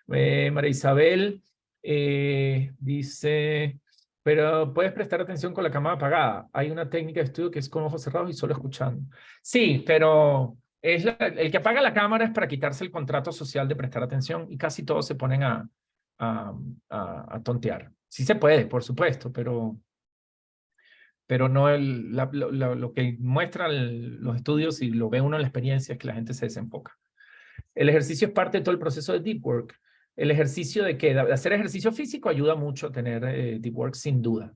María Isabel dice, pero puedes prestar atención con la cámara apagada. Hay una técnica de estudio que es con ojos cerrados y solo escuchando. Sí, pero el que apaga la cámara es para quitarse el contrato social de prestar atención y casi todos se ponen a tontear. Sí se puede, por supuesto, pero no lo que muestran los estudios y lo ve uno en la experiencia es que la gente se desenfoca. El ejercicio es parte de todo el proceso de deep work. El ejercicio de hacer ejercicio físico ayuda mucho a tener deep work, sin duda.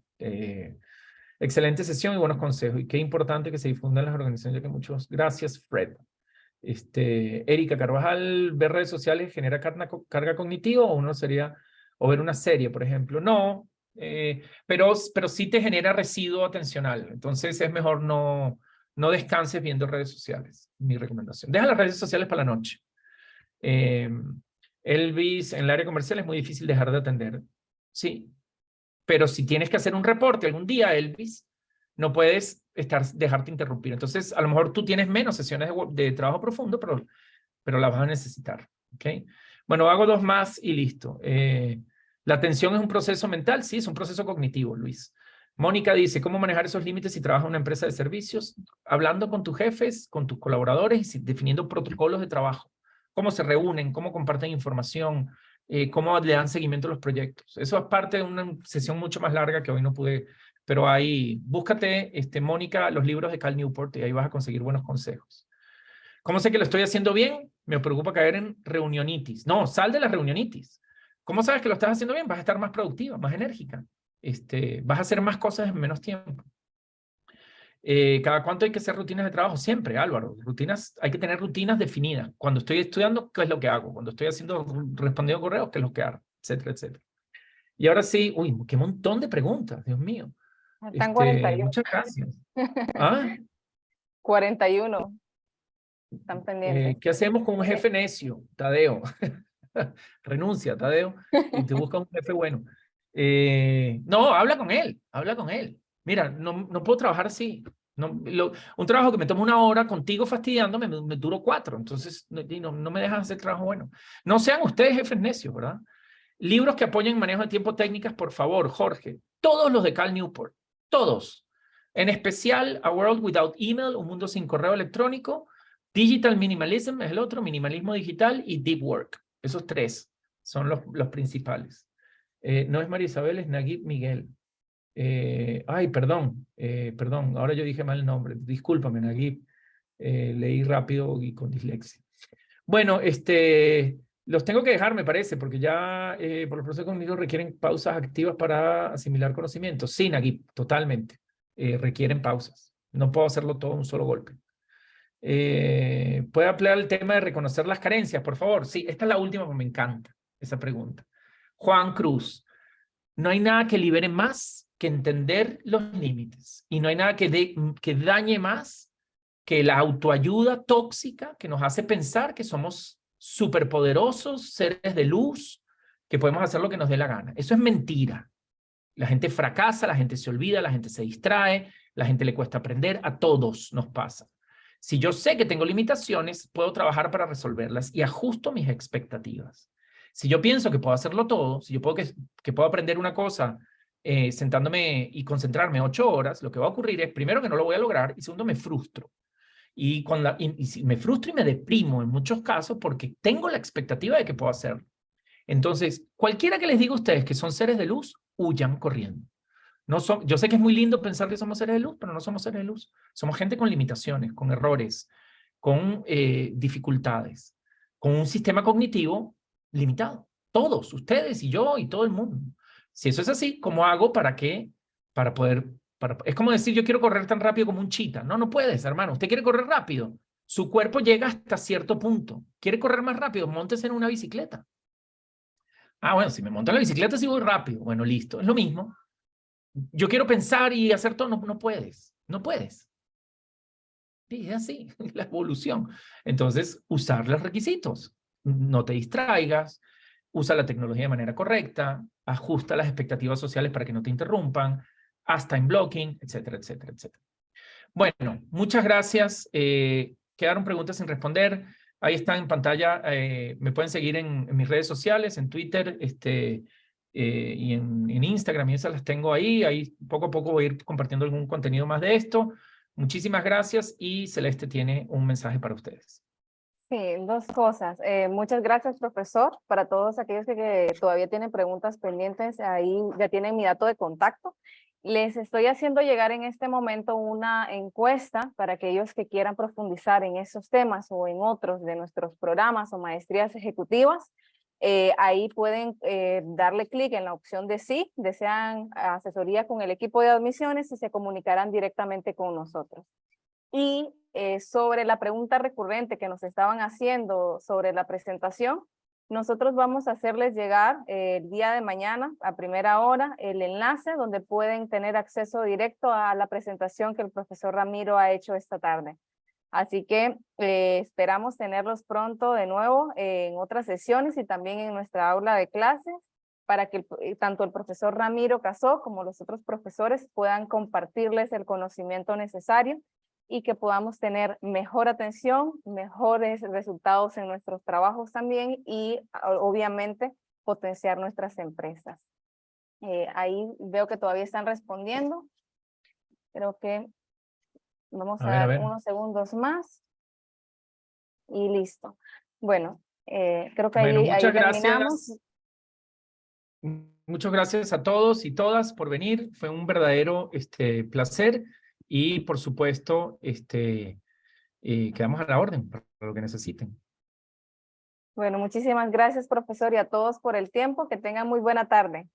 Excelente sesión y buenos consejos. Y qué importante que se difundan las organizaciones, ya que muchos... Gracias, Fred. Erika Carvajal, ¿ver redes sociales genera carga cognitiva o uno sería... o ver una serie, por ejemplo? No, pero sí te genera residuo atencional. Entonces es mejor no descanses viendo redes sociales. Mi recomendación. Deja las redes sociales para la noche. Elvis, en el área comercial es muy difícil dejar de atender. Sí, pero si tienes que hacer un reporte algún día, Elvis, no puedes dejarte interrumpir. Entonces, a lo mejor tú tienes menos sesiones de trabajo profundo, pero las vas a necesitar. ¿Okay? Bueno, hago 2 más y listo. ¿La atención es un proceso mental? Sí, es un proceso cognitivo, Luis. Mónica dice, ¿cómo manejar esos límites si trabajas en una empresa de servicios? Hablando con tus jefes, con tus colaboradores y definiendo protocolos de trabajo. Cómo se reúnen, cómo comparten información, cómo le dan seguimiento a los proyectos. Eso es parte de una sesión mucho más larga que hoy no pude, pero ahí, búscate, Mónica, los libros de Cal Newport y ahí vas a conseguir buenos consejos. ¿Cómo sé que lo estoy haciendo bien? Me preocupa caer en reunionitis. No, sal de la reunionitis. ¿Cómo sabes que lo estás haciendo bien? Vas a estar más productiva, más enérgica. Vas a hacer más cosas en menos tiempo. ¿Cada cuánto hay que hacer rutinas de trabajo? Siempre, Álvaro. Hay que tener rutinas definidas. Cuando estoy estudiando, ¿qué es lo que hago? Cuando estoy respondiendo correos, ¿qué es lo que hago? Etcétera, etcétera. Y ahora sí, uy, qué montón de preguntas, Dios mío. Están 41. Muchas gracias. ¿Ah? 41. Están pendientes. ¿Qué hacemos con un jefe necio? Tadeo. Renuncia, Tadeo, y te busca un jefe bueno. No, habla con él, habla con él. Mira, no puedo trabajar así. Un trabajo que me toma 1 hora contigo fastidiándome, me duró 4. Entonces, no me dejan hacer trabajo bueno. No sean ustedes jefes necios, ¿verdad? Libros que apoyen manejo de tiempo técnicas, por favor, Jorge. Todos los de Cal Newport. Todos. En especial, A World Without Email, Un Mundo Sin Correo Electrónico. Digital Minimalism es el otro, minimalismo digital y Deep Work. Esos 3 son los principales. No es María Isabel, es Naguib Miguel. Ay, perdón, ahora yo dije mal el nombre. Discúlpame, Naguib. Leí rápido y con dislexia. Bueno, los tengo que dejar, me parece, porque ya por los procesos cognitivos requieren pausas activas para asimilar conocimientos. Sí, Naguib, totalmente. Requieren pausas. No puedo hacerlo todo en un solo golpe. ¿Puede ampliar el tema de reconocer las carencias, por favor? Sí, esta es la última, porque me encanta esa pregunta. Juan Cruz, no hay nada que libere más que entender los límites y no hay nada que dañe más que la autoayuda tóxica que nos hace pensar que somos superpoderosos, seres de luz, que podemos hacer lo que nos dé la gana. Eso es mentira. La gente fracasa, la gente se olvida, la gente se distrae, la gente le cuesta aprender, a todos nos pasa. Si yo sé que tengo limitaciones, puedo trabajar para resolverlas y ajusto mis expectativas. Si yo pienso que puedo hacerlo todo, si yo puedo que puedo aprender una cosa sentándome y concentrarme 8 horas, lo que va a ocurrir es, primero, que no lo voy a lograr y segundo, me frustro. Y me frustro y me deprimo en muchos casos porque tengo la expectativa de que puedo hacerlo. Entonces, cualquiera que les diga a ustedes que son seres de luz, huyan corriendo. Yo sé que es muy lindo pensar que somos seres de luz, pero no somos seres de luz. Somos gente con limitaciones, con errores, con dificultades, con un sistema cognitivo limitado. Todos, ustedes y yo y todo el mundo. Si eso es así, ¿cómo hago para poder... es como decir, yo quiero correr tan rápido como un chita. No puedes, hermano. Usted quiere correr rápido. Su cuerpo llega hasta cierto punto. ¿Quiere correr más rápido? Móntese en una bicicleta. Ah, bueno, si me monto en la bicicleta sí voy rápido. Bueno, listo. Es lo mismo. Yo quiero pensar y hacer todo. No puedes. No puedes. Sí, es así, la evolución. Entonces, usar los requisitos. No te distraigas, usa la tecnología de manera correcta, ajusta las expectativas sociales para que no te interrumpan, haz time blocking, etcétera, etcétera, etcétera. Bueno, muchas gracias. Quedaron preguntas sin responder. Ahí están en pantalla. Me pueden seguir en mis redes sociales, en Twitter y en Instagram, y esas las tengo ahí. Ahí poco a poco voy a ir compartiendo algún contenido más de esto. Muchísimas gracias y Celeste tiene un mensaje para ustedes. Sí, dos cosas. Muchas gracias, profesor. Para todos aquellos que todavía tienen preguntas pendientes, ahí ya tienen mi dato de contacto. Les estoy haciendo llegar en este momento una encuesta para aquellos que quieran profundizar en esos temas o en otros de nuestros programas o maestrías ejecutivas. Ahí pueden darle clic en la opción de sí, desean asesoría con el equipo de admisiones y se comunicarán directamente con nosotros. Y sobre la pregunta recurrente que nos estaban haciendo sobre la presentación, nosotros vamos a hacerles llegar el día de mañana a primera hora el enlace donde pueden tener acceso directo a la presentación que el profesor Ramiro ha hecho esta tarde. Así que esperamos tenerlos pronto de nuevo en otras sesiones y también en nuestra aula de clases para que tanto el profesor Ramiro Casó como los otros profesores puedan compartirles el conocimiento necesario y que podamos tener mejor atención, mejores resultados en nuestros trabajos también y obviamente potenciar nuestras empresas. Ahí veo que todavía están respondiendo. Creo que vamos a A dar ver. unos segundos más y listo. Bueno, creo que Bueno, ahí muchas terminamos. gracias. Muchas gracias a todos y todas por venir. Fue un verdadero placer y, por supuesto, quedamos a la orden para lo que necesiten. Bueno, muchísimas gracias, profesor, y a todos por el tiempo. Que tengan muy buena tarde.